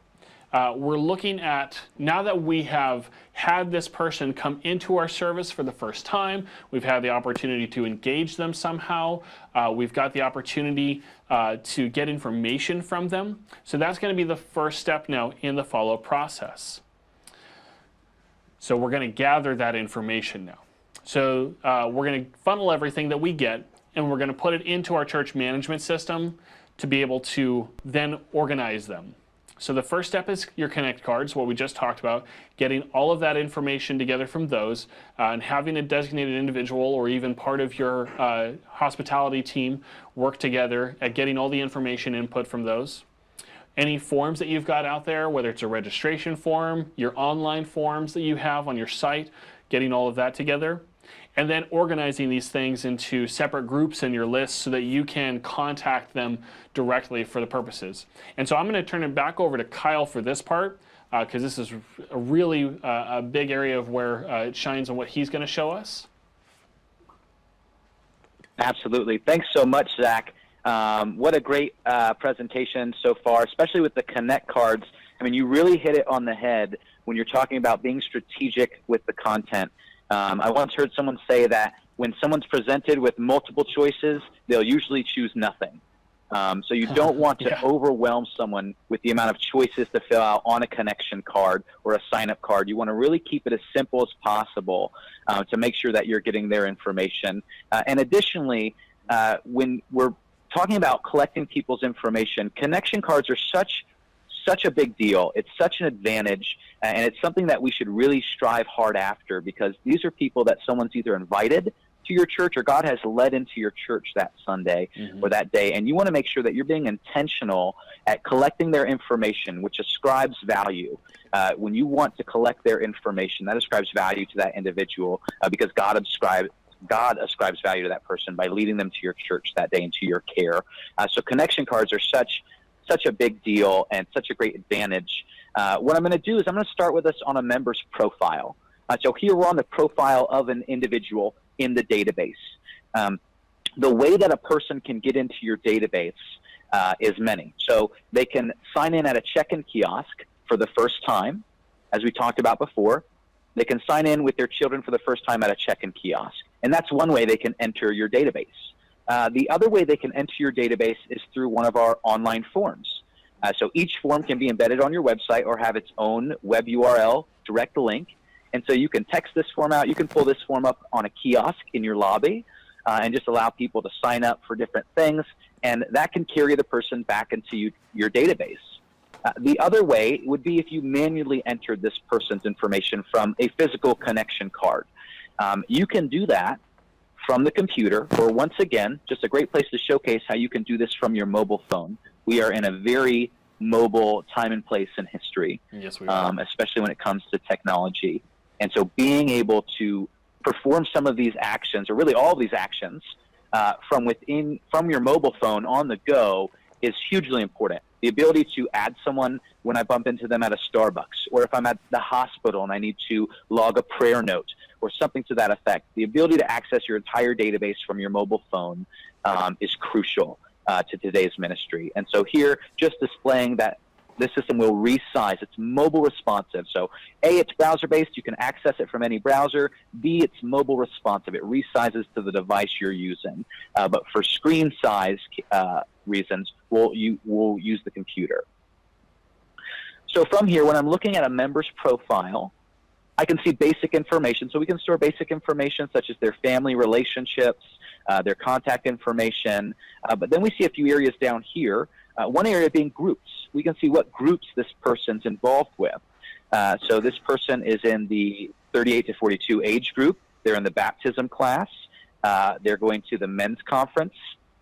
A: we're looking at, now that we have had this person come into our service for the first time, we've had the opportunity to engage them somehow, we've got the opportunity to get information from them. So that's going to be the first step now in the follow-up process. So we're going to gather that information now. So we're going to funnel everything that we get, and we're going to put it into our church management system to be able to then organize them. So the first step is your Connect cards, what we just talked about, getting all of that information together from those, and having a designated individual or even part of your hospitality team work together at getting all the information input from those. Any forms that you've got out there, whether it's a registration form, your online forms that you have on your site, getting all of that together. And then organizing these things into separate groups in your list so that you can contact them directly for the purposes. And so I'm going to turn it back over to Kyle for this part, because this is a really a big area of where it shines on what he's going to show us.
B: Absolutely. Thanks so much, Zach. What a great presentation so far, especially with the Connect cards. I mean, you really hit it on the head when you're talking about being strategic with the content. I once heard someone say that when someone's presented with multiple choices, they'll usually choose nothing. So you don't want to overwhelm someone with the amount of choices to fill out on a connection card or a sign-up card. You want to really keep it as simple as possible to make sure that you're getting their information. And additionally, when we're talking about collecting people's information, connection cards are such a big deal. It's such an advantage, and it's something that we should really strive hard after, because these are people that someone's either invited to your church or God has led into your church that Sunday or that day. And you want to make sure that you're being intentional at collecting their information, which ascribes value. When you want to collect their information, that ascribes value to that individual because God ascribes value to that person by leading them to your church that day and to your care. So connection cards are such a big deal and such a great advantage. What I'm going to do is I'm going to start with us on a member's profile. So here we're on the profile of an individual in the database. The way that a person can get into your database is many. So they can sign in at a check-in kiosk for the first time, as we talked about before. They can sign in with their children for the first time at a check-in kiosk. And that's one way they can enter your database. The other way they can enter your database is through one of our online forms. So each form can be embedded on your website or have its own web URL, direct link. And so you can text this form out. You can pull this form up on a kiosk in your lobby and just allow people to sign up for different things. And that can carry the person back into your database. The other way would be if you manually entered this person's information from a physical connection card. You can do that from the computer, or once again, just a great place to showcase how you can do this from your mobile phone. We are in a very mobile time and place in history,
A: yes, we are.
B: Especially when it comes to technology. And so being able to perform some of these actions, or really all of these actions, from your mobile phone on the go is hugely important. The ability to add someone when I bump into them at a Starbucks, or if I'm at the hospital and I need to log a prayer note, or something to that effect. The ability to access your entire database from your mobile phone is crucial to today's ministry. And so here, just displaying that this system will resize. It's mobile responsive. So A, it's browser-based. You can access it from any browser. B, it's mobile responsive. It resizes to the device you're using. But for screen size reasons, we'll use the computer. So from here, when I'm looking at a member's profile, I can see basic information. So we can store basic information such as their family relationships, their contact information. But then we see a few areas down here. One area being groups. We can see what groups this person's involved with. So this person is in the 38 to 42 age group. They're in the baptism class. They're going to the men's conference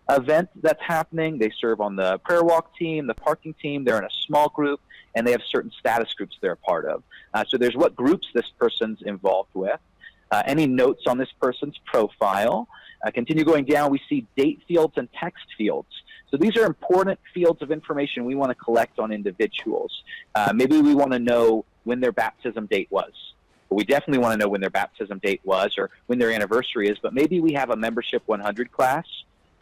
B: event that's happening. They serve on the prayer walk team, the parking team. They're in a small group, and they have certain status groups they're a part of. So there's what groups this person's involved with. Any notes on this person's profile. Continue going down, we see date fields and text fields. So these are important fields of information we want to collect on individuals. Maybe we want to know when their baptism date was. We definitely want to know when their baptism date was or when their anniversary is, but maybe we have a Membership 100 class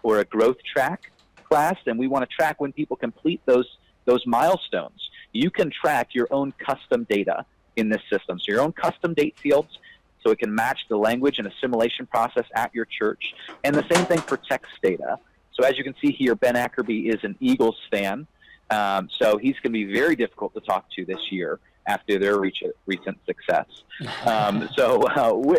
B: or a growth track class, and we want to track when people complete those milestones. You can track your own custom data in this system. So your own custom date fields, so it can match the language and assimilation process at your church. And the same thing for text data. So as you can see here, Ben Ackerby is an Eagles fan. So he's going to be very difficult to talk to this year after their recent success.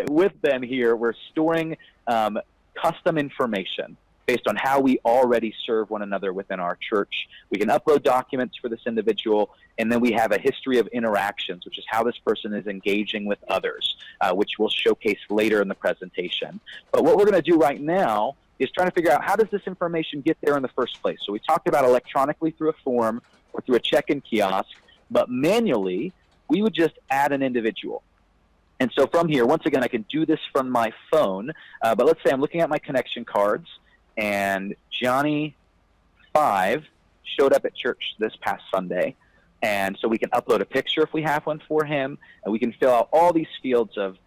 B: With Ben here, we're storing custom information based on how we already serve one another within our church. We can upload documents for this individual, and then we have a history of interactions, which is how this person is engaging with others, which we'll showcase later in the presentation. But what we're going to do right now is trying to figure out how does this information get there in the first place. So we talked about electronically through a form or through a check-in kiosk, but manually, we would just add an individual. And so from here, once again, I can do this from my phone, but let's say I'm looking at my connection cards, and Johnny 5 showed up at church this past Sunday. And so we can upload a picture if we have one for him, and we can fill out all these fields of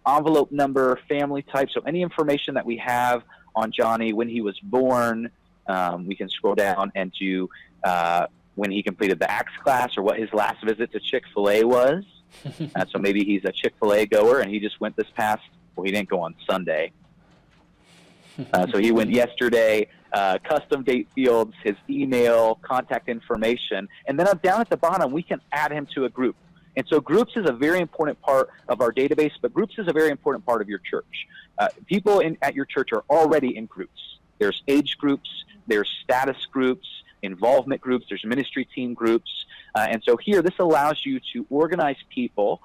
B: envelope number, family type, so any information that we have on Johnny, when he was born. We can scroll down and do when he completed the Acts class or what his last visit to Chick-fil-A was. So maybe he's a Chick-fil-A goer and he just went this past, well, he didn't go on Sunday. So he went yesterday, custom date fields, his email, contact information, and then up down at the bottom, we can add him to a group. And so groups is a very important part of our database, but groups is a very important part of your church. People at your church are already in groups. There's age groups, there's status groups, involvement groups, there's ministry team groups. And so here, this allows you to organize people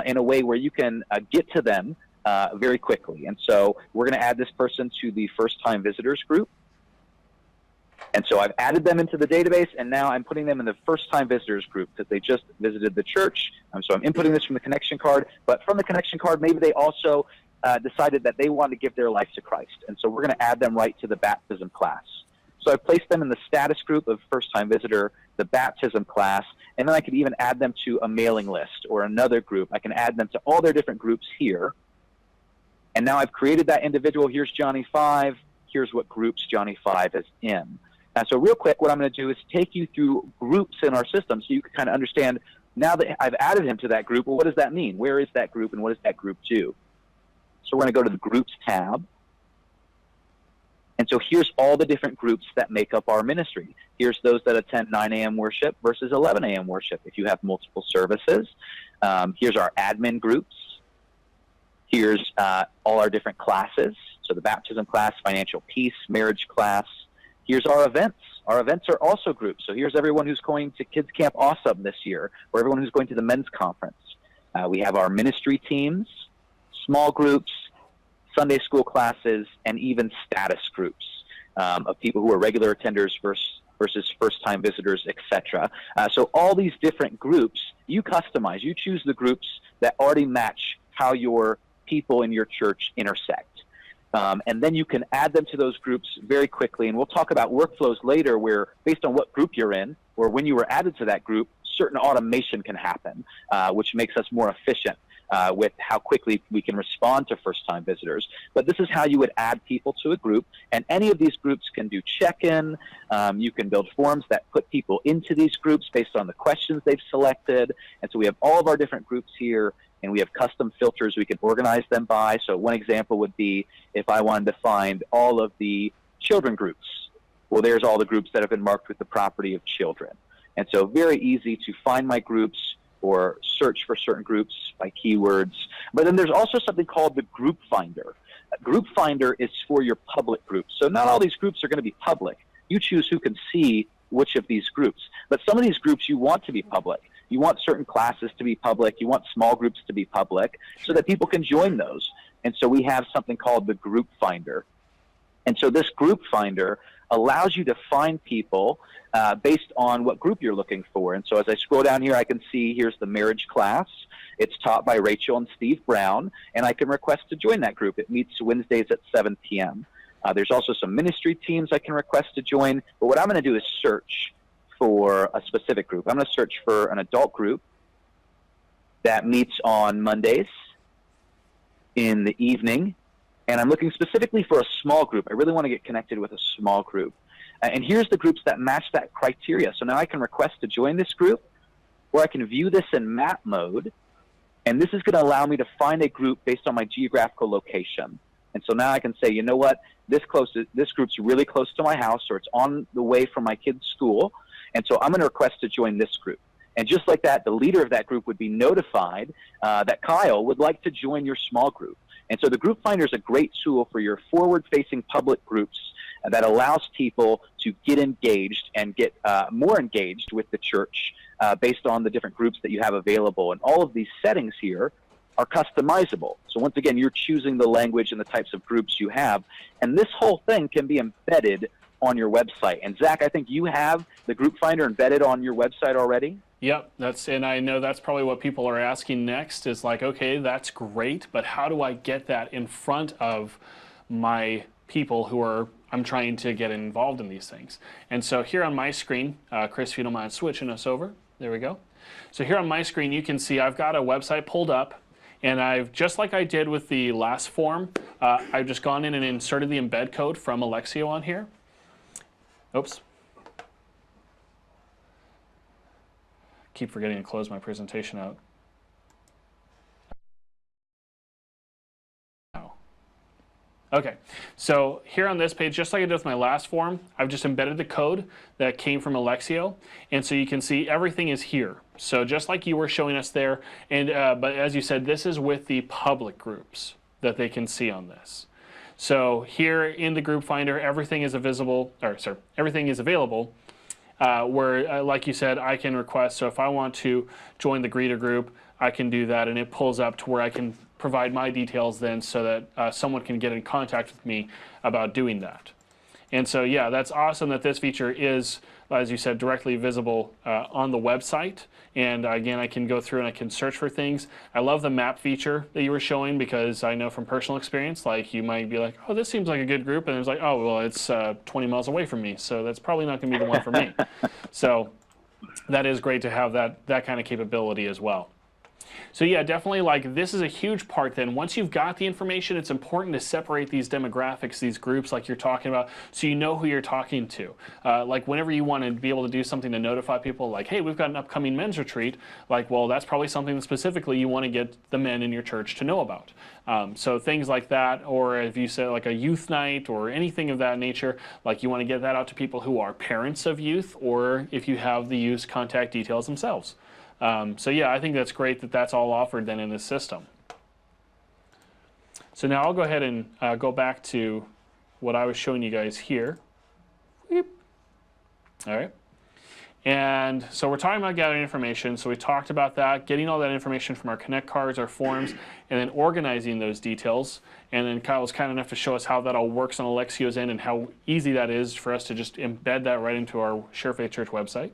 B: in a way where you can get to them very quickly. And so we're going to add this person to the first-time visitors group. And so I've added them into the database, and now I'm putting them in the first-time visitors group because they just visited the church. So I'm inputting this from the connection card. But from the connection card, maybe they also decided that they want to give their life to Christ. And so we're going to add them right to the baptism class. So I placed them in the status group of first-time visitor, the baptism class, and then I could even add them to a mailing list or another group. I can add them to all their different groups here. And now I've created that individual. Here's Johnny 5. Here's what groups Johnny 5 is in. So real quick, what I'm going to do is take you through groups in our system so you can kind of understand, now that I've added him to that group, well, what does that mean? Where is that group and what does that group do? So we're going to go to the Groups tab. And so here's all the different groups that make up our ministry. Here's those that attend 9 a.m. worship versus 11 a.m. worship if you have multiple services. Here's our admin groups. Here's all our different classes. So the baptism class, financial peace, marriage class. Here's our events. Our events are also groups. So here's everyone who's going to Kids Camp Awesome this year, or everyone who's going to the men's conference. We have our ministry teams, small groups, Sunday school classes, and even status groups of people who are regular attenders versus first-time visitors, etc. So all these different groups, you customize. You choose the groups that already match how your people in your church intersect. And then you can add them to those groups very quickly. And we'll talk about workflows later where, based on what group you're in or when you were added to that group, certain automation can happen, which makes us more efficient. with how quickly we can respond to first-time visitors. But this is how you would add people to a group, and any of these groups can do check-in. You can build forms that put people into these groups based on the questions they've selected. And so we have all of our different groups here, and we have custom filters we can organize them by. So one example would be if I wanted to find all of the children groups. Well, there's all the groups that have been marked with the property of children. And so very easy to find my groups or search for certain groups by keywords. But then there's also something called the Group Finder. Group Finder is for your public groups. So not all these groups are going to be public. You choose who can see which of these groups. But some of these groups you want to be public. You want certain classes to be public. You want small groups to be public so that people can join those. And so we have something called the Group Finder. And so this Group Finder allows you to find people based on what group you're looking for. And so as I scroll down here, I can see here's the marriage class. It's taught by Rachel and Steve Brown, and I can request to join that group. It meets Wednesdays at 7 p.m. There's also some ministry teams I can request to join. But what I'm going to do is search for a specific group. I'm going to search for an adult group that meets on Mondays in the evening. And I'm looking specifically for a small group. I really want to get connected with a small group. And here's the groups that match that criteria. So now I can request to join this group, or I can view this in map mode. And this is going to allow me to find a group based on my geographical location. And so now I can say, you know what, this group's really close to my house, or it's on the way from my kid's school. And so I'm going to request to join this group. And just like that, the leader of that group would be notified that Kyle would like to join your small group. And so the Group Finder is a great tool for your forward-facing public groups that allows people to get engaged and get more engaged with the church based on the different groups that you have available. And all of these settings here are customizable. So once again, you're choosing the language and the types of groups you have. And this whole thing can be embedded on your website. And Zach, I think you have the Group Finder embedded on your website already.
A: Yep, and I know that's probably what people are asking next is like, okay, that's great, but how do I get that in front of my people who I'm trying to get involved in these things? And so here on my screen, Chris, if you don't mind switching us over, there we go. So here on my screen, you can see I've got a website pulled up, and I've, just like I did with the last form, I've just gone in and inserted the embed code from Elexio on here. Oops. Keep forgetting to close my presentation out. Okay, so here on this page, just like I did with my last form, I've just embedded the code that came from Elexio, and so you can see everything is here. So just like you were showing us there, and but as you said, this is with the public groups that they can see on this. So here in the Group Finder, everything is everything is available. Where, like you said, I can request. So if I want to join the greeter group, I can do that, and it pulls up to where I can provide my details then so that someone can get in contact with me about doing that. And so, yeah, that's awesome that this feature is, as you said, directly visible on the website. And again, I can go through and I can search for things. I love the map feature that you were showing, because I know from personal experience, like you might be like, oh, this seems like a good group. And it's like, oh, well, it's 20 miles away from me. So that's probably not going to be the one for me. So that is great to have that kind of capability as well. So yeah, definitely, like, this is a huge part then. Once you've got the information, it's important to separate these demographics, these groups like you're talking about, so you know who you're talking to. Like whenever you want to be able to do something to notify people, like, hey, we've got an upcoming men's retreat, like, well, that's probably something that specifically you want to get the men in your church to know about. So things like that, or if you say like a youth night or anything of that nature, like you want to get that out to people who are parents of youth, or if you have the youth's contact details themselves. So yeah, I think that's great that that's all offered then in this system. So now I'll go ahead and go back to what I was showing you guys here. All right. And so we're talking about gathering information. So we talked about that, getting all that information from our Connect cards, our forms, and then organizing those details. And then Kyle was kind enough to show us how that all works on Elexio's end and how easy that is for us to just embed that right into our Sharefaith Church website.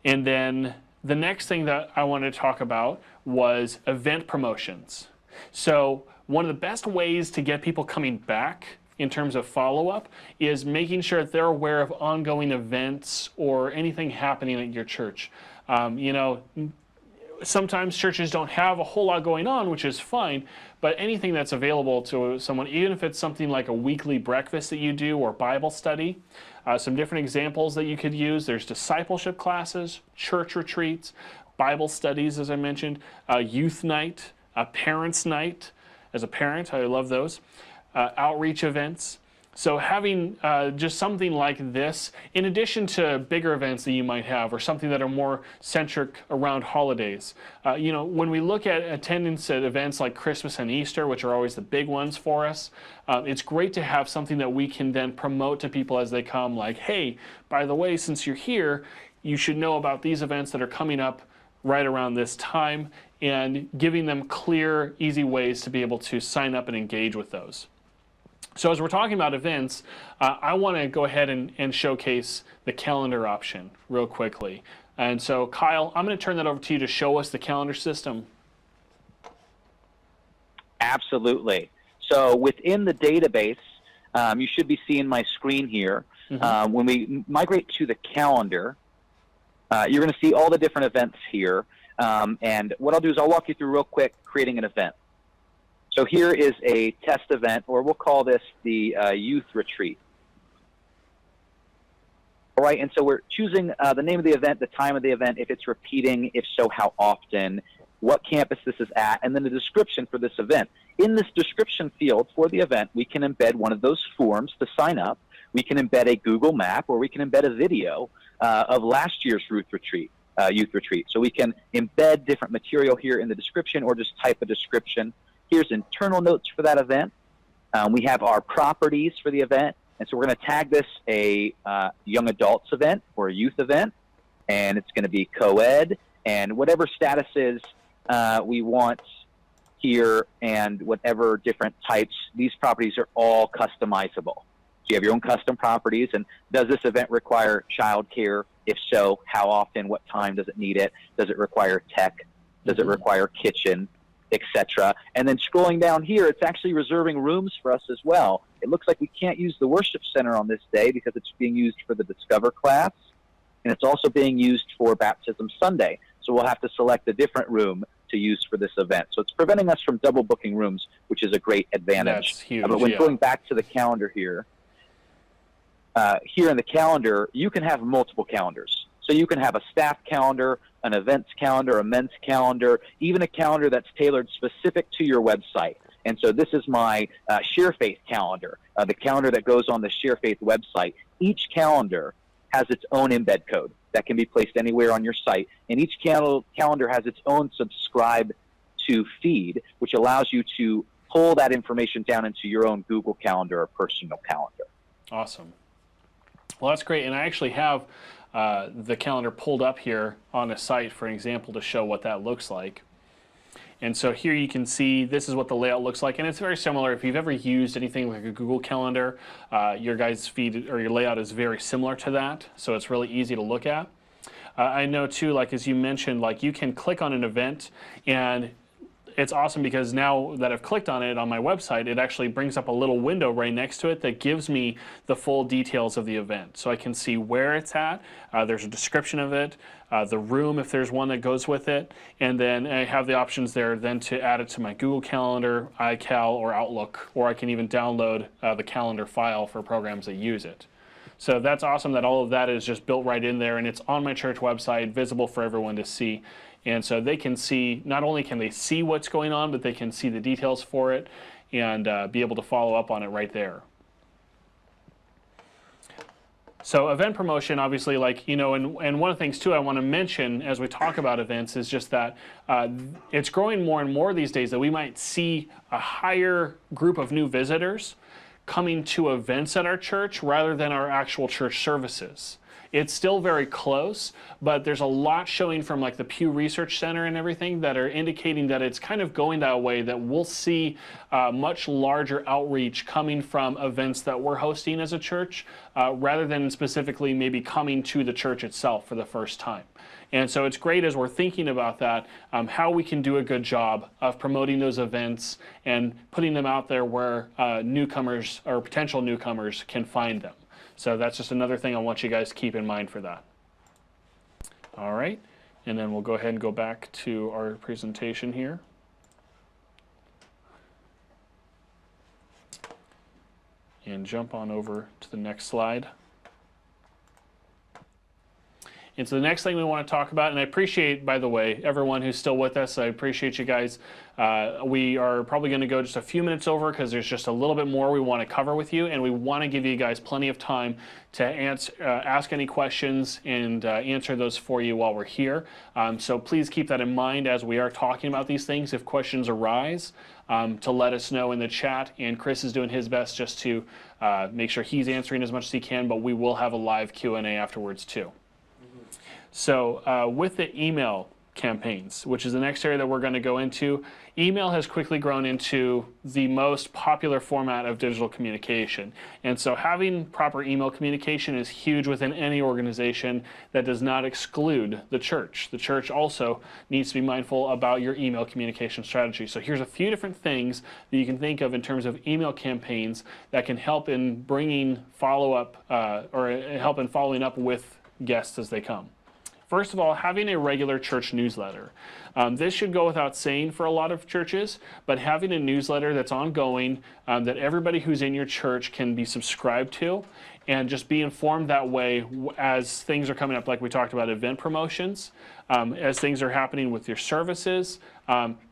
A: And then the next thing that I wanted to talk about was event promotions. So one of the best ways to get people coming back in terms of follow-up is making sure that they're aware of ongoing events or anything happening at your church. You know, sometimes churches don't have a whole lot going on, which is fine, but anything that's available to someone, even if it's something like a weekly breakfast that you do or Bible study, some different examples that you could use. There's discipleship classes, church retreats, Bible studies, as I mentioned, youth night, parents' night. As a parent, I love those. Outreach events. So having just something like this, in addition to bigger events that you might have, or something that are more centric around holidays. You know, when we look at attendance at events like Christmas and Easter, which are always the big ones for us, it's great to have something that we can then promote to people as they come, like, hey, by the way, since you're here, you should know about these events that are coming up right around this time, and giving them clear, easy ways to be able to sign up and engage with those. So as we're talking about events, I want to go ahead and showcase the calendar option real quickly. And so Kyle, I'm going to turn that over to you to show us the calendar system.
B: Absolutely. So within the database, you should be seeing my screen here.
A: Mm-hmm.
B: When we migrate to the calendar, you're going to see all the different events here. And what I'll do is I'll walk you through real quick creating an event. So here is a test event, or we'll call this the youth retreat. All right, and so we're choosing the name of the event, the time of the event, if it's repeating, if so, how often, what campus this is at, and then the description for this event. In this description field for the event, we can embed one of those forms to sign up. We can embed a Google map, or we can embed a video of last year's youth retreat. So we can embed different material here in the description, or just type a description. Here's internal notes for that event. We have our properties for the event. And so we're going to tag this a young adults event or a youth event. And it's going to be co-ed. And whatever statuses we want here, and whatever different types, these properties are all customizable. So you have your own custom properties. And does this event require childcare? If so, how often? What time does it need it? Does it require tech? Does it require kitchen? Etc. And then scrolling down here, it's actually reserving rooms for us as well. It looks like we can't use the worship center on this day because it's being used for the Discover class, and it's also being used for Baptism Sunday. So we'll have to select a different room to use for this event. So it's preventing us from double booking rooms, which is a great advantage.
A: That's huge,
B: but when going back to the calendar here, here in the calendar, you can have multiple calendars. So you can have a staff calendar, an events calendar, a men's calendar, even a calendar that's tailored specific to your website. And so this is my Sharefaith calendar, the calendar that goes on the Sharefaith website. Each calendar has its own embed code that can be placed anywhere on your site. And each calendar has its own subscribe to feed, which allows you to pull that information down into your own Google Calendar or personal calendar.
A: Awesome. Well, that's great. And I actually have the calendar pulled up here on a site for an example to show what that looks like. And so here you can see this is what the layout looks like, and it's very similar. If you've ever used anything like a Google Calendar, your guys' feed or your layout is very similar to that, so it's really easy to look at. I know too, like as you mentioned, like you can click on an event, and it's awesome because now that I've clicked on it on my website, it actually brings up a little window right next to it that gives me the full details of the event. So I can see where it's at, there's a description of it, the room if there's one that goes with it, and then I have the options there then to add it to my Google Calendar, iCal, or Outlook, or I can even download the calendar file for programs that use it. So that's awesome that all of that is just built right in there, and it's on my church website, visible for everyone to see. And so they can see, not only can they see what's going on, but they can see the details for it and be able to follow up on it right there. So event promotion, obviously, like, you know, and one of the things too I want to mention as we talk about events is just that it's growing more and more these days that we might see a higher group of new visitors coming to events at our church rather than our actual church services. It's still very close, but there's a lot showing from like the Pew Research Center and everything that are indicating that it's kind of going that way, that we'll see much larger outreach coming from events that we're hosting as a church rather than specifically maybe coming to the church itself for the first time. And so it's great as we're thinking about that, how we can do a good job of promoting those events and putting them out there where newcomers or potential newcomers can find them. So that's just another thing I want you guys to keep in mind for that. All right. And then we'll go ahead and go back to our presentation here. And jump on over to the next slide. And so the next thing we want to talk about, and I appreciate, by the way, everyone who's still with us. I appreciate you guys. We are probably going to go just a few minutes over because there's just a little bit more we want to cover with you, and we want to give you guys plenty of time to ask any questions and answer those for you while we're here. So please keep that in mind as we are talking about these things. If questions arise, to let us know in the chat, and Chris is doing his best just to make sure he's answering as much as he can, but we will have a live Q&A afterwards too. So with the email campaigns, which is the next area that we're going to go into, email has quickly grown into the most popular format of digital communication. And so having proper email communication is huge within any organization. That does not exclude the church. The church also needs to be mindful about your email communication strategy. So here's a few different things that you can think of in terms of email campaigns that can help in bringing follow-up or help in following up with guests as they come. First of all, having a regular church newsletter. This should go without saying for a lot of churches, but having a newsletter that's ongoing, that everybody who's in your church can be subscribed to, and just be informed that way as things are coming up, like we talked about event promotions, as things are happening with your services,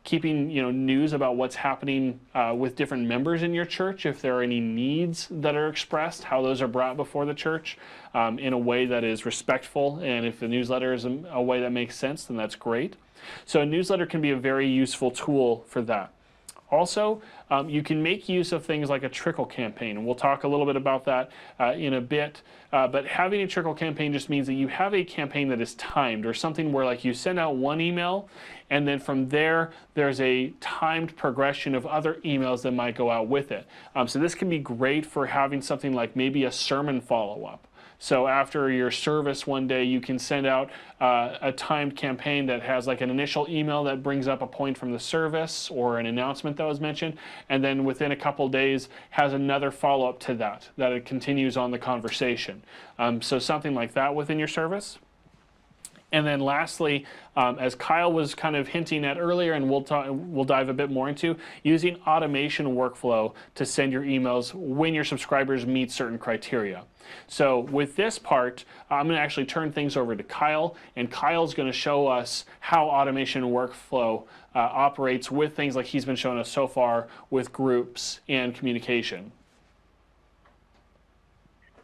A: keeping news about what's happening with different members in your church, if there are any needs that are expressed, how those are brought before the church in a way that is respectful, and if the newsletter is a way that makes sense, then that's great. So a newsletter can be a very useful tool for that. Also, you can make use of things like a trickle campaign, and we'll talk a little bit about that in a bit. But having a trickle campaign just means that you have a campaign that is timed, or something where like you send out one email, and then from there, there's a timed progression of other emails that might go out with it. So this can be great for having something like maybe a sermon follow-up. So after your service one day, you can send out a timed campaign that has like an initial email that brings up a point from the service or an announcement that was mentioned, and then within a couple days has another follow-up to that it continues on the conversation. So something like that within your service. And then lastly, as Kyle was kind of hinting at earlier, and we'll dive a bit more into, using automation workflow to send your emails when your subscribers meet certain criteria. So with this part, I'm going to actually turn things over to Kyle, and Kyle's going to show us how automation workflow operates with things like he's been showing us so far with groups and communication.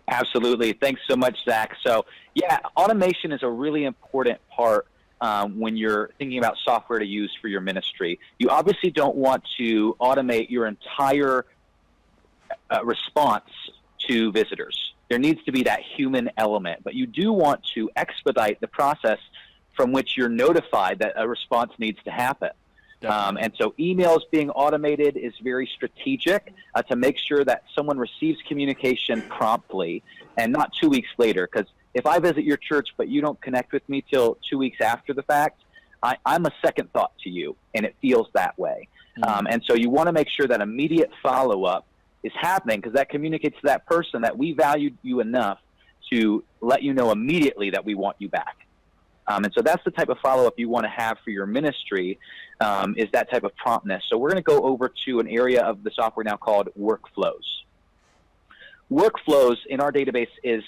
B: Absolutely. Thanks so much, Zach. So, yeah, automation is a really important part when you're thinking about software to use for your ministry. You obviously don't want to automate your entire response to visitors. There needs to be that human element, but you do want to expedite the process from which you're notified that a response needs to happen. And so emails being automated is very strategic to make sure that someone receives communication promptly and not 2 weeks later. Because if I visit your church but you don't connect with me till 2 weeks after the fact, I'm a second thought to you, and it feels that way. And so you want to make sure that immediate follow-up is happening, because that communicates to that person that we valued you enough to let you know immediately that we want you back. And so that's the type of follow-up you want to have for your ministry, is that type of promptness. So we're going to go over to an area of the software now called workflows. Workflows in our database is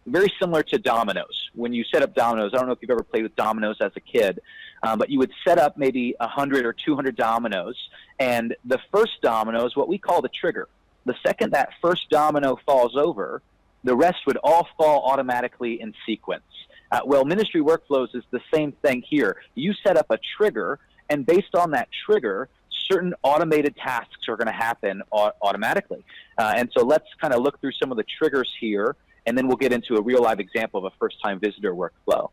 B: very similar to dominoes. When you set up dominoes, I don't know if you've ever played with dominoes as a kid, but you would set up maybe 100 or 200 dominoes, and the first domino is what we call the trigger. The second that first domino falls over, the rest would all fall automatically in sequence. Well, ministry workflows is the same thing here. You set up a trigger, and based on that trigger, certain automated tasks are going to happen automatically. And so let's kind of look through some of the triggers here, and then we'll get into a real live example of a first-time visitor workflow.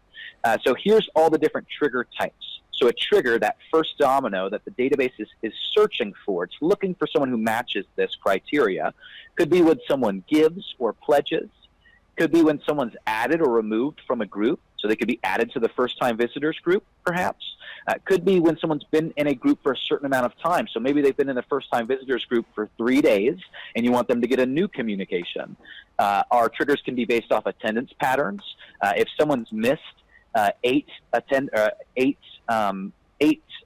B: So here's all the different trigger types. So a trigger, that first domino that the database is searching for, it's looking for someone who matches this criteria. Could be when someone gives or pledges. Could be when someone's added or removed from a group, so they could be added to the first-time visitors group, perhaps. Could be when someone's been in a group for a certain amount of time, so maybe they've been in the first-time visitors group for 3 days, and you want them to get a new communication. Our triggers can be based off attendance patterns. If someone's missed eight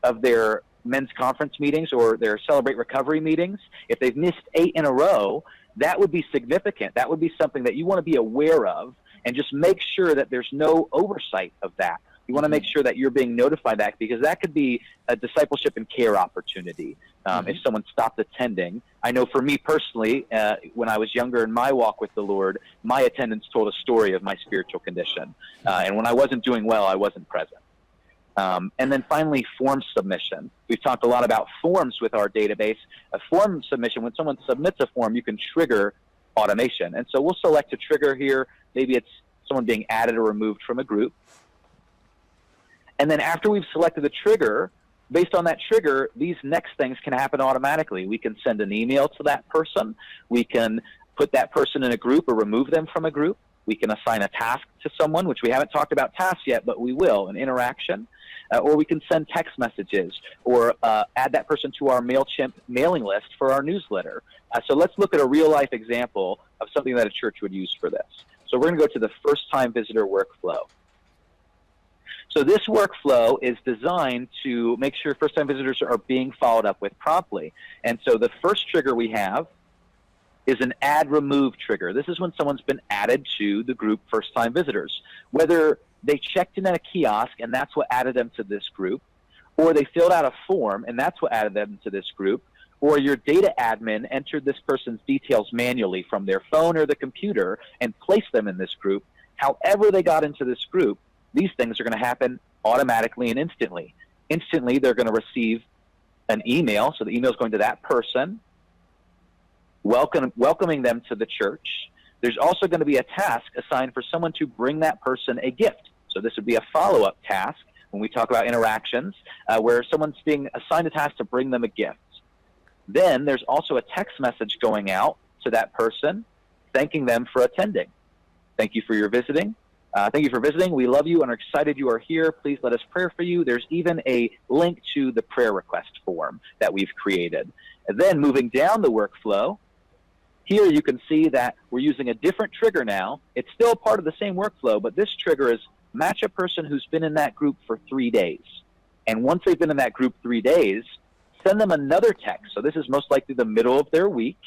B: of their men's conference meetings or their Celebrate Recovery meetings, if they've missed 8 in a row, that would be significant. That would be something that you want to be aware of, and just make sure that there's no oversight of that. You want to make sure that you're being notified that, because that could be a discipleship and care opportunity if someone stopped attending. I know for me personally, when I was younger in my walk with the Lord, my attendance told a story of my spiritual condition. And when I wasn't doing well, I wasn't present. And then finally, form submission. We've talked a lot about forms with our database. A form submission, when someone submits a form, you can trigger automation. And so we'll select a trigger here. Maybe it's someone being added or removed from a group. And then after we've selected the trigger, based on that trigger, these next things can happen automatically. We can send an email to that person. We can put that person in a group or remove them from a group. We can assign a task to someone, which we haven't talked about tasks yet, but we will, an interaction. Or we can send text messages or add that person to our MailChimp mailing list for our newsletter. So let's look at a real-life example of something that a church would use for this. So we're going to go to the first-time visitor workflow. So this workflow is designed to make sure first-time visitors are being followed up with promptly. And so the first trigger we have is an add remove trigger. This is when someone's been added to the group first-time visitors. Whether they checked in at a kiosk and that's what added them to this group, or they filled out a form and that's what added them to this group, or your data admin entered this person's details manually from their phone or the computer and placed them in this group, however they got into this group, these things are going to happen automatically and instantly. Instantly, they're going to receive an email, so the email is going to that person, welcoming them to the church. There's also going to be a task assigned for someone to bring that person a gift. So this would be a follow-up task when we talk about interactions, where someone's being assigned a task to bring them a gift. Then there's also a text message going out to that person, thanking them for attending. Thank you for your visiting. Thank you for visiting. We love you and are excited you are here. Please let us pray for you. There's even a link to the prayer request form that we've created. And then moving down the workflow, here you can see that we're using a different trigger now. It's still part of the same workflow, but this trigger is match a person who's been in that group for 3 days. And once they've been in that group 3 days, send them another text. So this is most likely the middle of their week,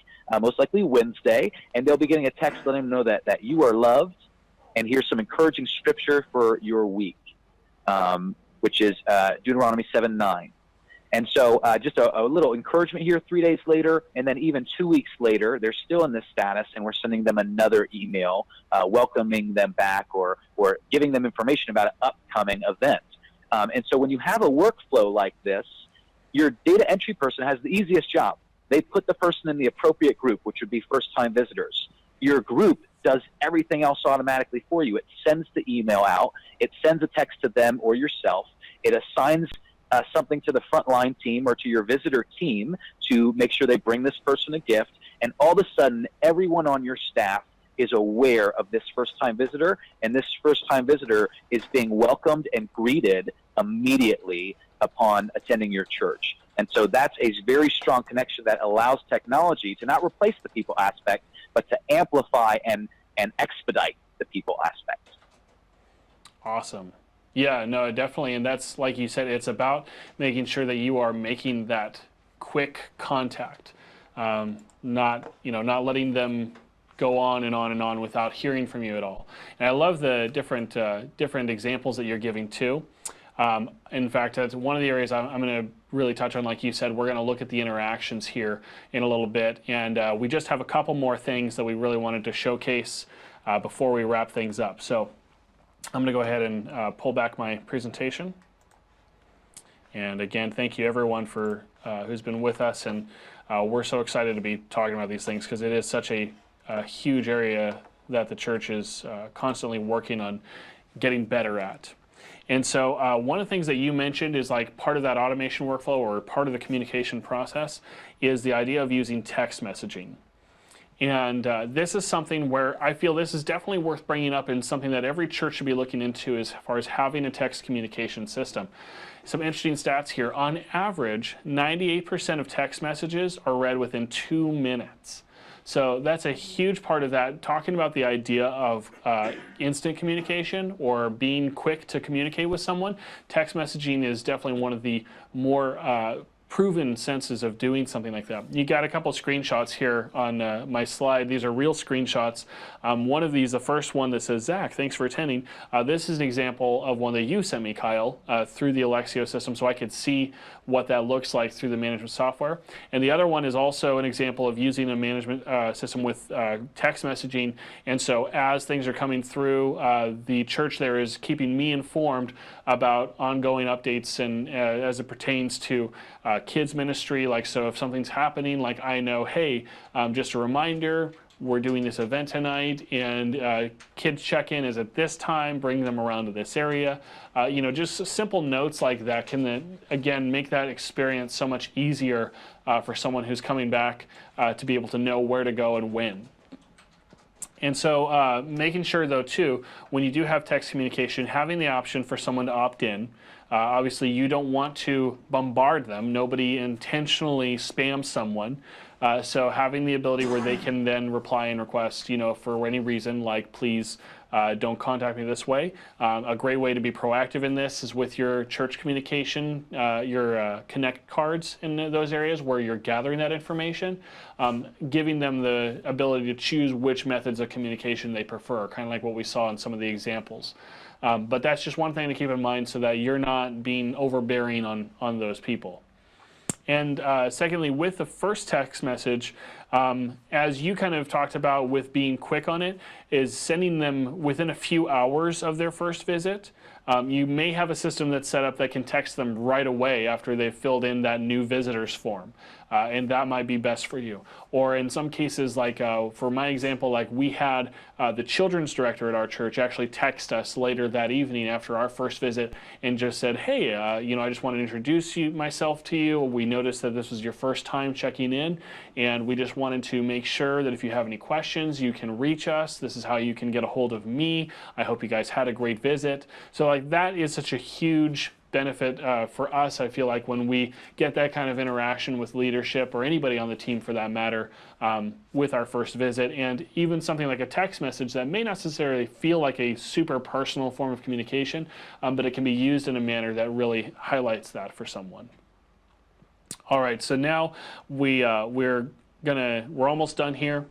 B: most likely Wednesday, and they'll be getting a text letting them know that you are loved, and here's some encouraging scripture for your week, which is Deuteronomy 7:9. And so just a little encouragement here 3 days later, and then even 2 weeks later, they're still in this status, and we're sending them another email welcoming them back or giving them information about an upcoming event. And so when you have a workflow like this, your data entry person has the easiest job. They put the person in the appropriate group, which would be first-time visitors. Your group does everything else automatically for you. It sends the email out. It sends a text to them or yourself. It assigns something to the frontline team or to your visitor team to make sure they bring this person a gift. And all of a sudden, everyone on your staff is aware of this first-time visitor, and this first-time visitor is being welcomed and greeted immediately upon attending your church. And so that's a very strong connection that allows technology to not replace the people aspect, but to amplify and expedite the people aspect.
A: Awesome. Yeah, no, definitely. And that's, like you said, it's about making sure that you are making that quick contact, not letting them go on and on and on without hearing from you at all. And I love the different examples that you're giving too. In fact, that's one of the areas I'm going to really touch on. Like you said, we're going to look at the interactions here in a little bit. And we just have a couple more things that we really wanted to showcase before we wrap things up. So I'm going to go ahead and pull back my presentation. And again, thank you everyone for who's been with us. And we're so excited to be talking about these things because it is such a huge area that the church is constantly working on getting better at. And so one of the things that you mentioned is like part of that automation workflow or part of the communication process is the idea of using text messaging. And this is something where I feel this is definitely worth bringing up and something that every church should be looking into as far as having a text communication system. Some interesting stats here. On average, 98% of text messages are read within 2 minutes. So that's a huge part of that, talking about the idea of instant communication or being quick to communicate with someone. Text messaging is definitely one of the more proven senses of doing something like that. You got a couple screenshots here on my slide. These are real screenshots. One of these, the first one that says, Zach, thanks for attending. This is an example of one that you sent me, Kyle, through the Elexio system, so I could see what that looks like through the management software. And the other one is also an example of using a management system with text messaging. And so as things are coming through, the church there is keeping me informed about ongoing updates and as it pertains to kids ministry. Like, so if something's happening, like I know, hey, just a reminder, we're doing this event tonight, and kids check-in is at this time, bring them around to this area. You know, just simple notes like that can then, again, make that experience so much easier for someone who's coming back to be able to know where to go and when. And so making sure, though, too, when you do have text communication, having the option for someone to opt in. Obviously, you don't want to bombard them. Nobody intentionally spams someone. So having the ability where they can then reply and request, you know, for any reason, like, please don't contact me this way. A great way to be proactive in this is with your church communication, your Connect cards in those areas where you're gathering that information, giving them the ability to choose which methods of communication they prefer, kind of like what we saw in some of the examples. But that's just one thing to keep in mind so that you're not being overbearing on those people. And secondly, with the first text message, as you kind of talked about with being quick on it, is sending them within a few hours of their first visit. You may have a system that's set up that can text them right away after they've filled in that new visitors form. And that might be best for you. Or in some cases, like for my example, like we had the children's director at our church actually text us later that evening after our first visit and just said, hey, you know, I just want to introduce myself to you. We noticed that this was your first time checking in, and we just wanted to make sure that if you have any questions, you can reach us. This is how you can get a hold of me. I hope you guys had a great visit. So like that is such a huge benefit for us, I feel like, when we get that kind of interaction with leadership or anybody on the team for that matter with our first visit. And even something like a text message that may not necessarily feel like a super personal form of communication, but it can be used in a manner that really highlights that for someone. All right, so now we're almost done here.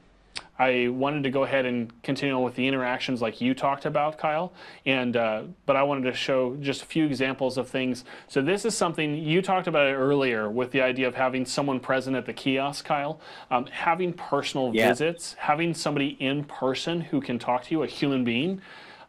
A: I wanted to go ahead and continue on with the interactions like you talked about, Kyle, and but I wanted to show just a few examples of things. So this is something you talked about it earlier with the idea of having someone present at the kiosk, Kyle, having personal visits, having somebody in person who can talk to you, a human being.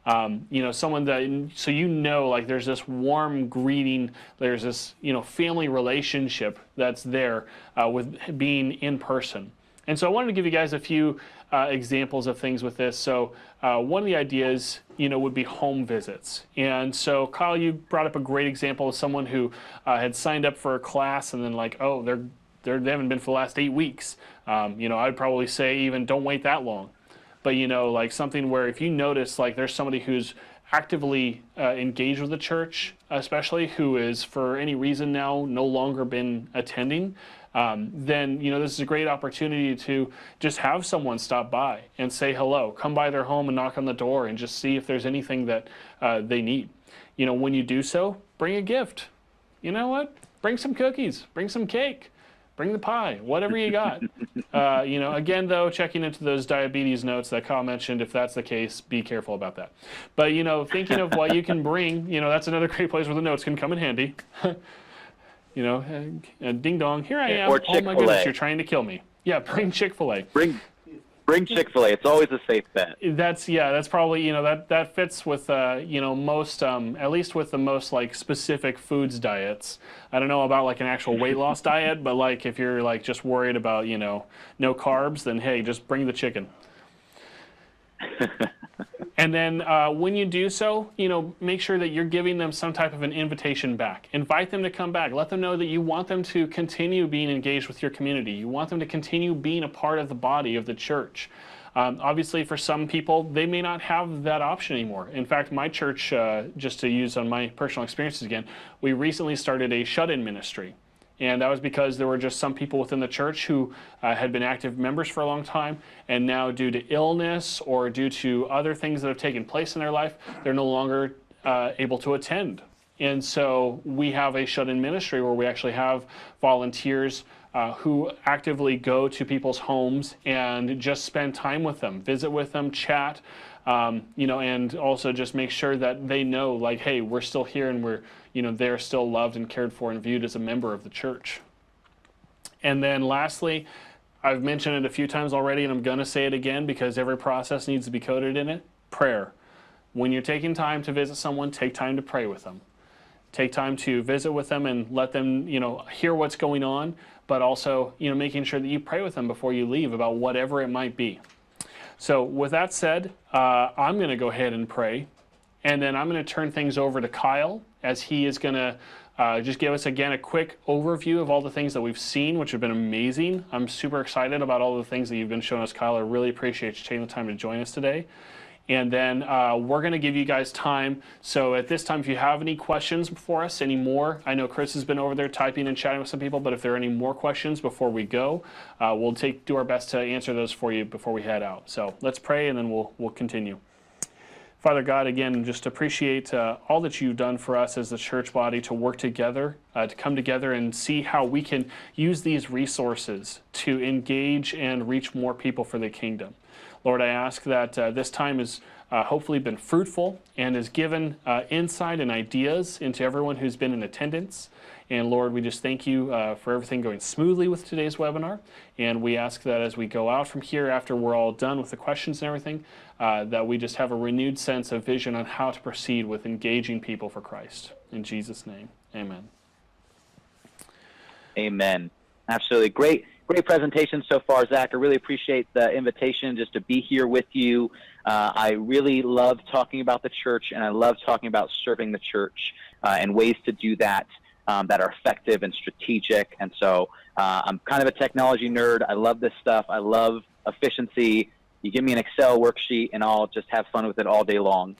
A: You know, someone that, so you know, like there's this warm greeting, there's this, you know, family relationship that's there with being in person. And so I wanted to give you guys a few examples of things with this. So one of the ideas, you know, would be home visits. And so Kyle, you brought up a great example of someone who had signed up for a class and then like, oh, they haven't been for the last 8 weeks. You know, I'd probably say even don't wait that long. But, you know, like something where if you notice like there's somebody who's actively engaged with the church, especially who is for any reason now no longer been attending, then, you know, this is a great opportunity to just have someone stop by and say hello, come by their home and knock on the door and just see if there's anything that they need. You know, when you do so, bring a gift. You know what? Bring some cookies, bring some cake, bring the pie, whatever you got. You know, again, though, checking into those diabetes notes that Kyle mentioned, if that's the case, be careful about that. But, you know, thinking of what you can bring, you know, that's another great place where the notes can come in handy. You know, ding dong, here I am.
B: Or
A: oh my goodness, you're trying to kill me. Yeah, bring Chick-fil-A.
B: Bring Chick-fil-A. It's always a safe bet.
A: That's probably, you know, that fits with, you know, most, at least with the most like specific foods diets. I don't know about like an actual weight loss diet, but like if you're like just worried about, you know, no carbs, then hey, just bring the chicken. And then when you do so, you know, make sure that you're giving them some type of an invitation back. Invite them to come back. Let them know that you want them to continue being engaged with your community. You want them to continue being a part of the body of the church. Obviously, for some people, they may not have that option anymore. In fact, my church, just to use on my personal experiences again, we recently started a shut-in ministry. And that was because there were just some people within the church who had been active members for a long time, and now due to illness or due to other things that have taken place in their life, they're no longer able to attend. And so we have a shut-in ministry where we actually have volunteers who actively go to people's homes and just spend time with them, visit with them, chat, and also just make sure that they know, like, hey, we're still here and they're still loved and cared for and viewed as a member of the church. And then lastly, I've mentioned it a few times already, and I'm going to say it again because every process needs to be coded in it: prayer. When you're taking time to visit someone, take time to pray with them. Take time to visit with them and let them, hear what's going on, but also, making sure that you pray with them before you leave about whatever it might be. So with that said, I'm going to go ahead and pray, and then I'm going to turn things over to Kyle as he is going to just give us again a quick overview of all the things that we've seen, which have been amazing. I'm super excited about all the things that you've been showing us, Kyle. I really appreciate you taking the time to join us today. And then we're going to give you guys time. So at this time, if you have any questions for us, any more, I know Chris has been over there typing and chatting with some people, but if there are any more questions before we go, we'll do our best to answer those for you before we head out. So let's pray, and then we'll continue. Father God, again, just appreciate all that you've done for us as the church body to work together, to come together and see how we can use these resources to engage and reach more people for the kingdom. Lord, I ask that this time has hopefully been fruitful and has given insight and ideas into everyone who's been in attendance. And Lord, we just thank you for everything going smoothly with today's webinar. And we ask that as we go out from here, after we're all done with the questions and everything, that we just have a renewed sense of vision on how to proceed with engaging people for Christ. In Jesus' name, amen.
B: Amen. Absolutely. Great presentation so far, Zach. I really appreciate the invitation just to be here with you. I really love talking about the church, and I love talking about serving the church and ways to do that that are effective and strategic. And so I'm kind of a technology nerd. I love this stuff. I love efficiency. You give me an Excel worksheet, and I'll just have fun with it all day long.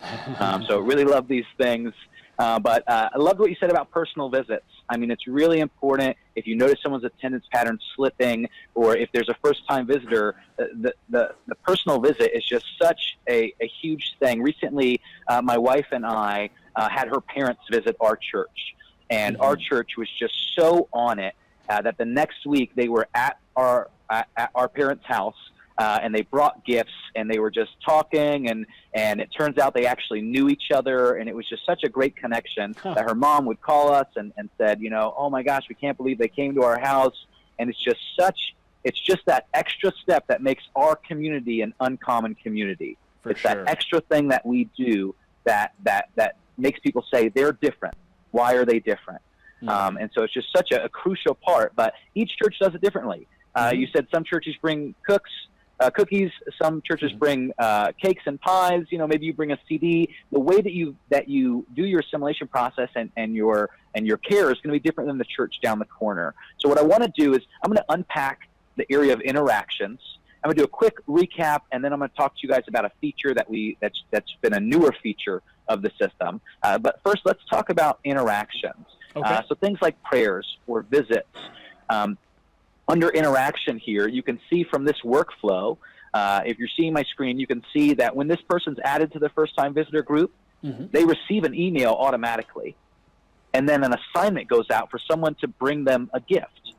B: So really love these things. But I loved what you said about personal visits. I mean, it's really important if you notice someone's attendance pattern slipping, or if there's a first-time visitor, the personal visit is just such a huge thing. Recently, my wife and I had her parents visit our church, and our church was just so on it that the next week they were at our parents' house. And they brought gifts, and they were just talking, and it turns out they actually knew each other, and it was just such a great connection that her mom would call us and said, oh my gosh, we can't believe they came to our house. And it's just that extra step that makes our community an uncommon community. It's that extra thing that we do that makes people say they're different. Why are they different? And so it's just such a crucial part, but each church does it differently. You said some churches bring cookies, some churches bring cakes and pies. Maybe you bring a CD. The way that you do your assimilation process and your care is going to be different than the church down the corner. So what I want to do is I'm going to unpack the area of interactions. I'm going to do a quick recap, and then I'm going to talk to you guys about a feature that's been a newer feature of the system. But first, let's talk about interactions.
A: Okay.
B: So things like prayers or visits. Under interaction here, you can see from this workflow, if you're seeing my screen, you can see that when this person's added to the first-time visitor group, they receive an email automatically. And then an assignment goes out for someone to bring them a gift.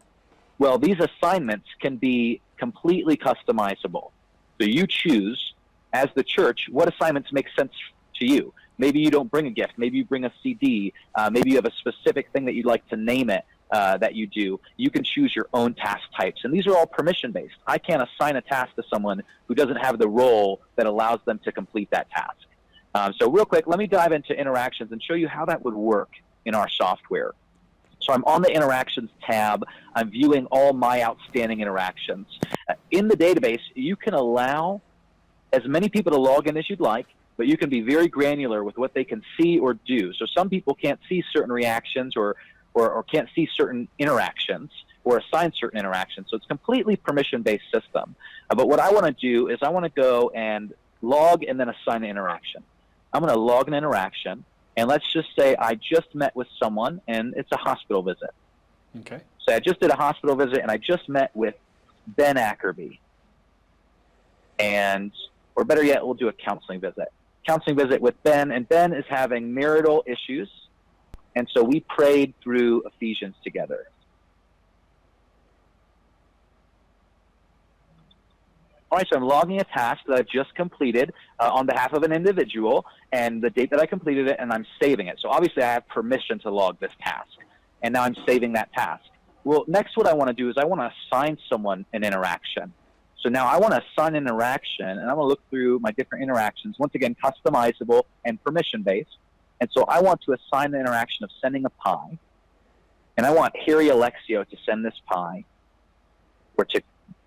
B: Well, these assignments can be completely customizable. So you choose, as the church, what assignments make sense to you. Maybe you don't bring a gift. Maybe you bring a CD. Maybe you have a specific thing that you'd like to name it. That you do. You can choose your own task types, and these are all permission-based. I can't assign a task to someone who doesn't have the role that allows them to complete that task. So real quick, let me dive into interactions and show you how that would work in our software. So I'm on the Interactions tab. I'm viewing all my outstanding interactions. In the database, you can allow as many people to log in as you'd like, but you can be very granular with what they can see or do. So some people can't see certain reactions or can't see certain interactions or assign certain interactions. So it's a completely permission-based system. But what I want to do is I want to go and log and then assign an interaction. I'm going to log an interaction, and let's just say I just met with someone, and it's a hospital visit.
A: Okay.
B: say, I just did a hospital visit and I just met with Ben Ackerby. Or better yet, we'll do a counseling visit. Counseling visit with Ben, and Ben is having marital issues. And so we prayed through Ephesians together. All right, so I'm logging a task that I've just completed on behalf of an individual, and the date that I completed it, and I'm saving it. So obviously I have permission to log this task, and now I'm saving that task. Well, next what I want to do is I want to assign someone an interaction. So now I want to assign an interaction, and I'm going to look through my different interactions, once again, customizable and permission-based. And so I want to assign the interaction of sending a pie, and I want Harry Elexio to send this pie, or to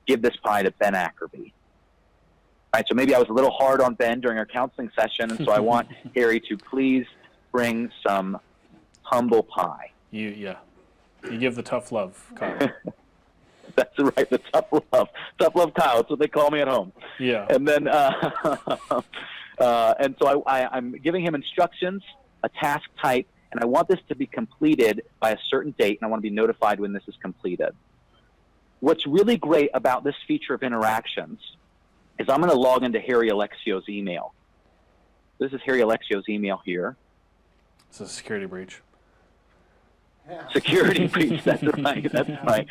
B: give this pie to Ben Ackerby. All right, so maybe I was a little hard on Ben during our counseling session, and so I want Harry to please bring some humble pie.
A: You give the tough love, Kyle.
B: That's right, the tough love Kyle. That's what they call me at home.
A: Yeah.
B: And then, and so I'm giving him instructions, a task type, and I want this to be completed by a certain date, and I want to be notified when this is completed. What's really great about this feature of interactions is I'm going to log into Harry Elexio's email. This is Harry Elexio's email here.
A: It's a security breach.
B: Yeah. Security breach, that's right, that's right.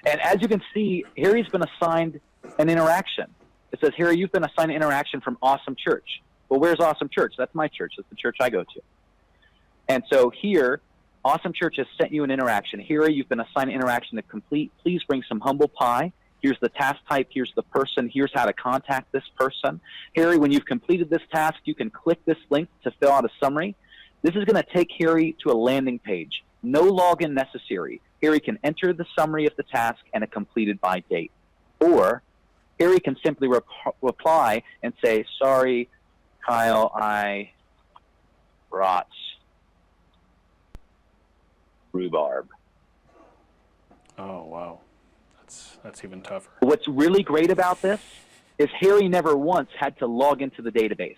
B: And as you can see, Harry's been assigned an interaction. It says, Harry, you've been assigned an interaction from Awesome Church. Well, where's Awesome Church? That's my church. That's the church I go to. And so here, Awesome Church has sent you an interaction. Harry, you've been assigned an interaction to complete. Please bring some humble pie. Here's the task type. Here's the person. Here's how to contact this person. Harry, when you've completed this task, you can click this link to fill out a summary. This is going to take Harry to a landing page. No login necessary. Harry can enter the summary of the task and a completed by date. Or Harry can simply reply and say, sorry, Kyle, I brought rhubarb.
A: Oh, wow. That's even tougher.
B: What's really great about this is Harry never once had to log into the database.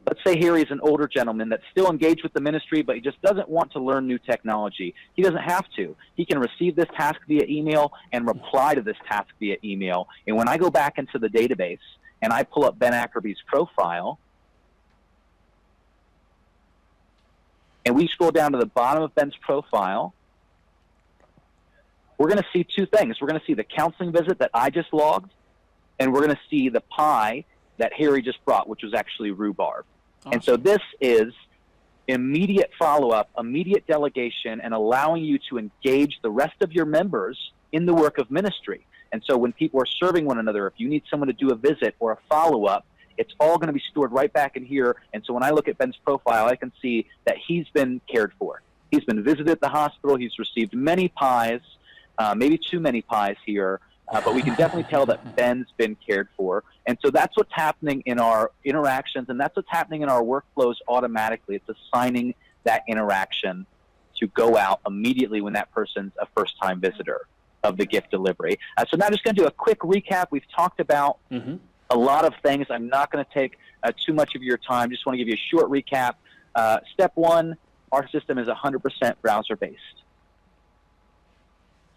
B: Let's say Harry's an older gentleman that's still engaged with the ministry, but he just doesn't want to learn new technology. He doesn't have to. He can receive this task via email and reply to this task via email. And when I go back into the database and I pull up Ben Ackerby's profile, and we scroll down to the bottom of Ben's profile, we're going to see two things. We're going to see the counseling visit that I just logged, and we're going to see the pie that Harry just brought, which was actually rhubarb. Awesome. And so this is immediate follow-up, immediate delegation, and allowing you to engage the rest of your members in the work of ministry. And so when people are serving one another, if you need someone to do a visit or a follow-up, it's all going to be stored right back in here. And so when I look at Ben's profile, I can see that he's been cared for. He's been visited at the hospital. He's received many pies, maybe too many pies here, but we can definitely tell that Ben's been cared for. And so that's what's happening in our interactions, and that's what's happening in our workflows automatically. It's assigning that interaction to go out immediately when that person's a first-time visitor of the gift delivery. So now I'm just going to do a quick recap. We've talked about a lot of things. I'm not going to take too much of your time. Just want to give you a short recap. Step one, our system is 100% browser-based.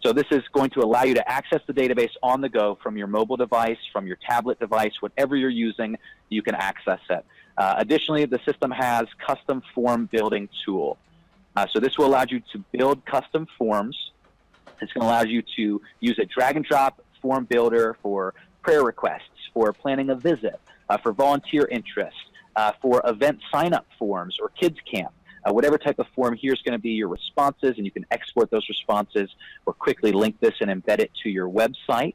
B: So this is going to allow you to access the database on the go from your mobile device, from your tablet device, whatever you're using, you can access it. Additionally, the system has custom form building tool. So this will allow you to build custom forms. It's going to allow you to use a drag and drop form builder for prayer requests, for planning a visit, for volunteer interest, for event sign-up forms or kids camp. Whatever type of form here is going to be your responses, and you can export those responses or quickly link this and embed it to your website.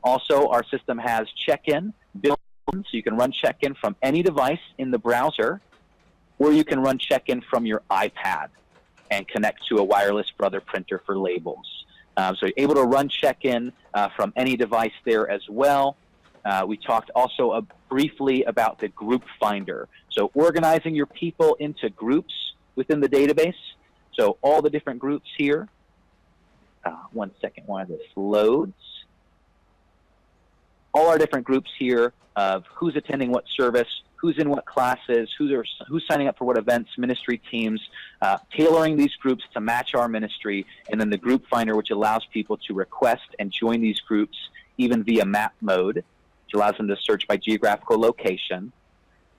B: Also, our system has check-in built-in, so you can run check-in from any device in the browser, or you can run check-in from your iPad and connect to a wireless brother printer for labels. So you're able to run check-in from any device there as well. We talked also briefly about the group finder. So organizing your people into groups within the database. So all the different groups here. 1 second while this loads. All our different groups here of who's attending what service, who's in what classes, who's signing up for what events, ministry teams, tailoring these groups to match our ministry, and then the group finder, which allows people to request and join these groups even via map mode, which allows them to search by geographical location.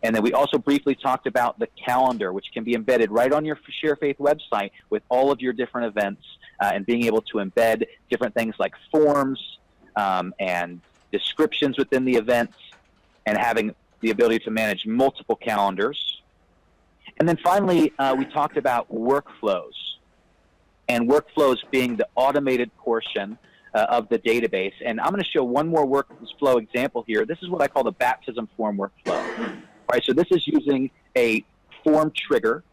B: And then we also briefly talked about the calendar, which can be embedded right on your Sharefaith website with all of your different events, and being able to embed different things like forms and descriptions within the events, and having the ability to manage multiple calendars. And then finally, we talked about workflows, and workflows being the automated portion of the database. And I'm going to show one more workflow example here. This is what I call the baptism form workflow. All right, so this is using a form trigger.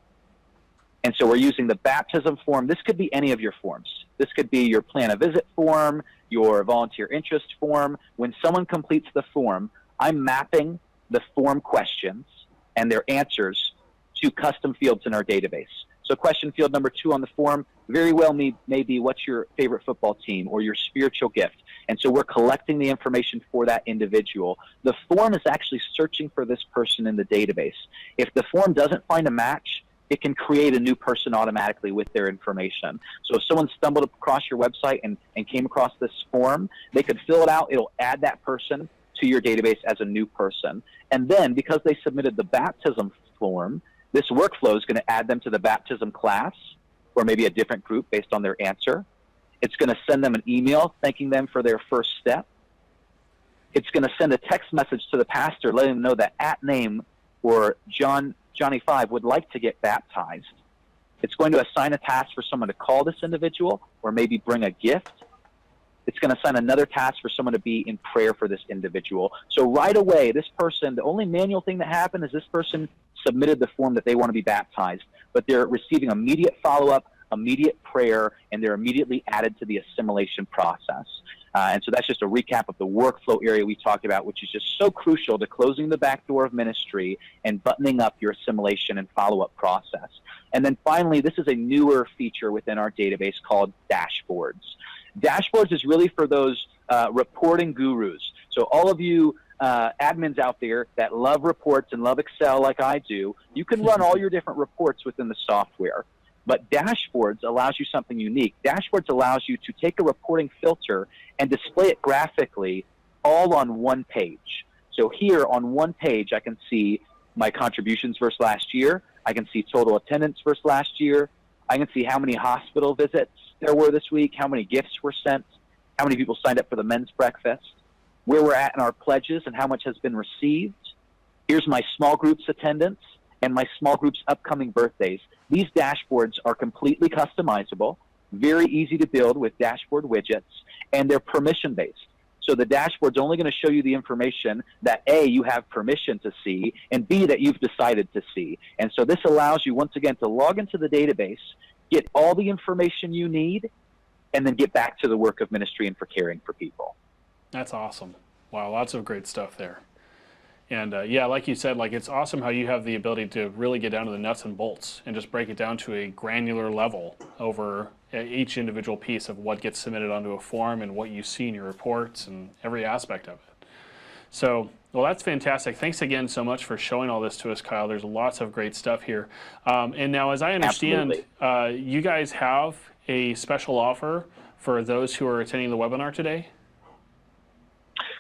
B: And so we're using the baptism form. This could be any of your forms. This could be your plan a visit form, your volunteer interest form. When someone completes the form, I'm mapping the form questions and their answers to custom fields in our database. So question field number 2 on the form very well may be what's your favorite football team or your spiritual gift. And so we're collecting the information for that individual. The form is actually searching for this person in the database. If the form doesn't find a match, it can create a new person automatically with their information. So if someone stumbled across your website and came across this form, they could fill it out. It'll add that person to your database as a new person. And then because they submitted the baptism form, this workflow is going to add them to the baptism class or maybe a different group based on their answer. It's going to send them an email thanking them for their first step. It's going to send a text message to the pastor letting them know that @name or Johnny5 would like to get baptized. It's going to assign a task for someone to call this individual or maybe bring a gift. It's going to assign another task for someone to be in prayer for this individual. So right away, this person, the only manual thing that happened is this person submitted the form that they want to be baptized, but they're receiving immediate follow-up, immediate prayer, and they're immediately added to the assimilation process. And so that's just a recap of the workflow area we talked about, which is just so crucial to closing the back door of ministry and buttoning up your assimilation and follow-up process. And then finally, this is a newer feature within our database called dashboards. Dashboards is really for those reporting gurus. So all of you admins out there that love reports and love Excel like I do, you can run all your different reports within the software. But dashboards allows you something unique. Dashboards allows you to take a reporting filter and display it graphically all on one page. So here on one page, I can see my contributions versus last year. I can see total attendance versus last year. I can see how many hospital visits there were this week, how many gifts were sent, how many people signed up for the men's breakfast, where we're at in our pledges and how much has been received. Here's my small groups attendance and my small groups upcoming birthdays. These dashboards are completely customizable, very easy to build with dashboard widgets, and they're permission-based. So the dashboard's only going to show you the information that A, you have permission to see, and B, that you've decided to see. And so this allows you, once again, to log into the database, get all the information you need, and then get back to the work of ministry and for caring for people.
A: That's awesome. Wow, lots of great stuff there. And yeah, like you said, like it's awesome how you have the ability to really get down to the nuts and bolts and just break it down to a granular level over each individual piece of what gets submitted onto a form and what you see in your reports and every aspect of it. So, well, that's fantastic. Thanks again so much for showing all this to us, Kyle. There's lots of great stuff here. And now, as I understand, you guys have a special offer for those who are attending the webinar today?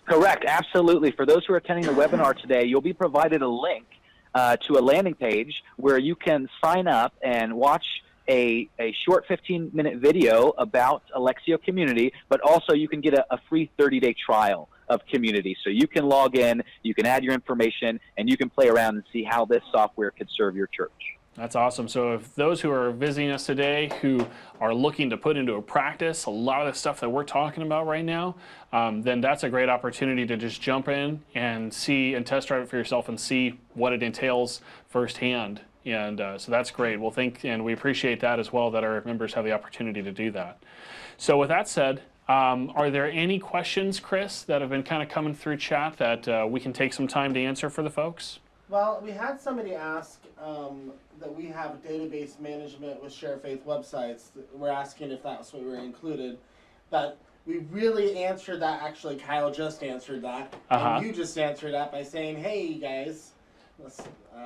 B: Correct, absolutely. For those who are attending the webinar today, you'll be provided a link to a landing page where you can sign up and watch a short 15-minute video about Elexio Community, but also you can get a free 30-day trial of Community. So you can log in, you can add your information, and you can play around and see how this software could serve your church.
A: That's awesome. So if those who are visiting us today who are looking to put into a practice a lot of the stuff that we're talking about right now, then that's a great opportunity to just jump in and see and test drive it for yourself and see what it entails firsthand. And so that's great. Well, and we appreciate that as well, that our members have the opportunity to do that. So with that said, are there any questions, Chris, that have been kind of coming through chat that we can take some time to answer for the folks?
C: Well, we had somebody ask that we have database management with Sharefaith websites. We're asking if that's what we were included. But we really answered that. Actually, Kyle just answered that. And you just answered that by saying, hey, guys,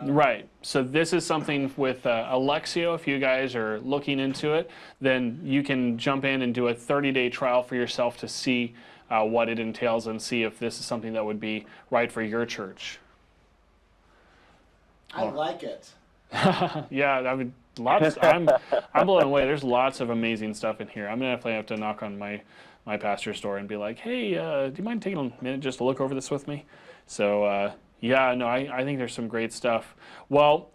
A: Right. So this is something with Elexio. If you guys are looking into it, then you can jump in and do a 30-day trial for yourself to see what it entails and see if this is something that would be right for your church.
C: I like it.
A: Yeah, I mean, lots. I'm blown away. There's lots of amazing stuff in here. I'm gonna definitely have to knock on my pastor's door and be like, hey, do you mind taking a minute just to look over this with me? So yeah, no, I think there's some great stuff. Well,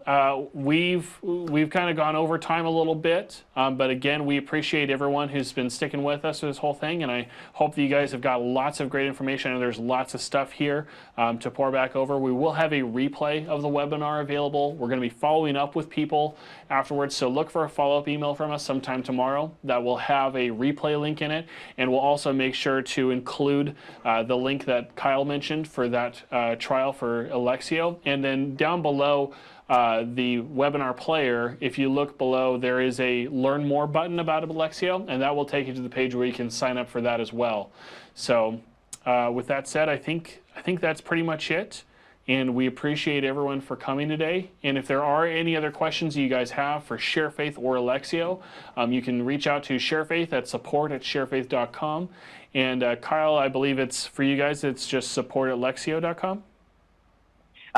A: we've kind of gone over time a little bit, but again, we appreciate everyone who's been sticking with us through this whole thing, and I hope that you guys have got lots of great information, and there's lots of stuff here to pour back over. We will have a replay of the webinar available. We're going to be following up with people afterwards, so look for a follow-up email from us sometime tomorrow that will have a replay link in it, and we'll also make sure to include the link that Kyle mentioned for that trial for Elexio, and then down below the webinar player, if you look below, there is a Learn More button about Elexio, and that will take you to the page where you can sign up for that as well. So with that said, I think that's pretty much it, and we appreciate everyone for coming today. And if there are any other questions you guys have for Sharefaith or Elexio, you can reach out to Sharefaith at support@sharefaith.com. And Kyle, I believe it's for you guys, it's just support@lexio.com.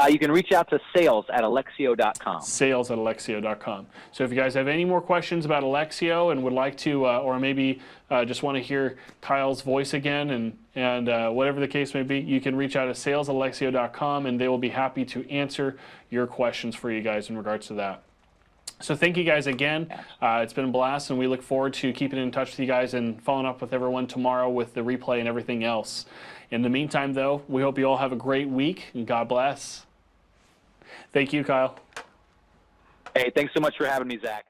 B: You can reach out to sales@elexio.com.
A: Sales@elexio.com. So if you guys have any more questions about Elexio and would like to, or maybe just want to hear Kyle's voice again, and whatever the case may be, you can reach out to sales@elexio.com, and they will be happy to answer your questions for you guys in regards to that. So thank you guys again. It's been a blast, and we look forward to keeping in touch with you guys and following up with everyone tomorrow with the replay and everything else. In the meantime, though, we hope you all have a great week, and God bless. Thank you, Kyle.
B: Hey, thanks so much for having me, Zach.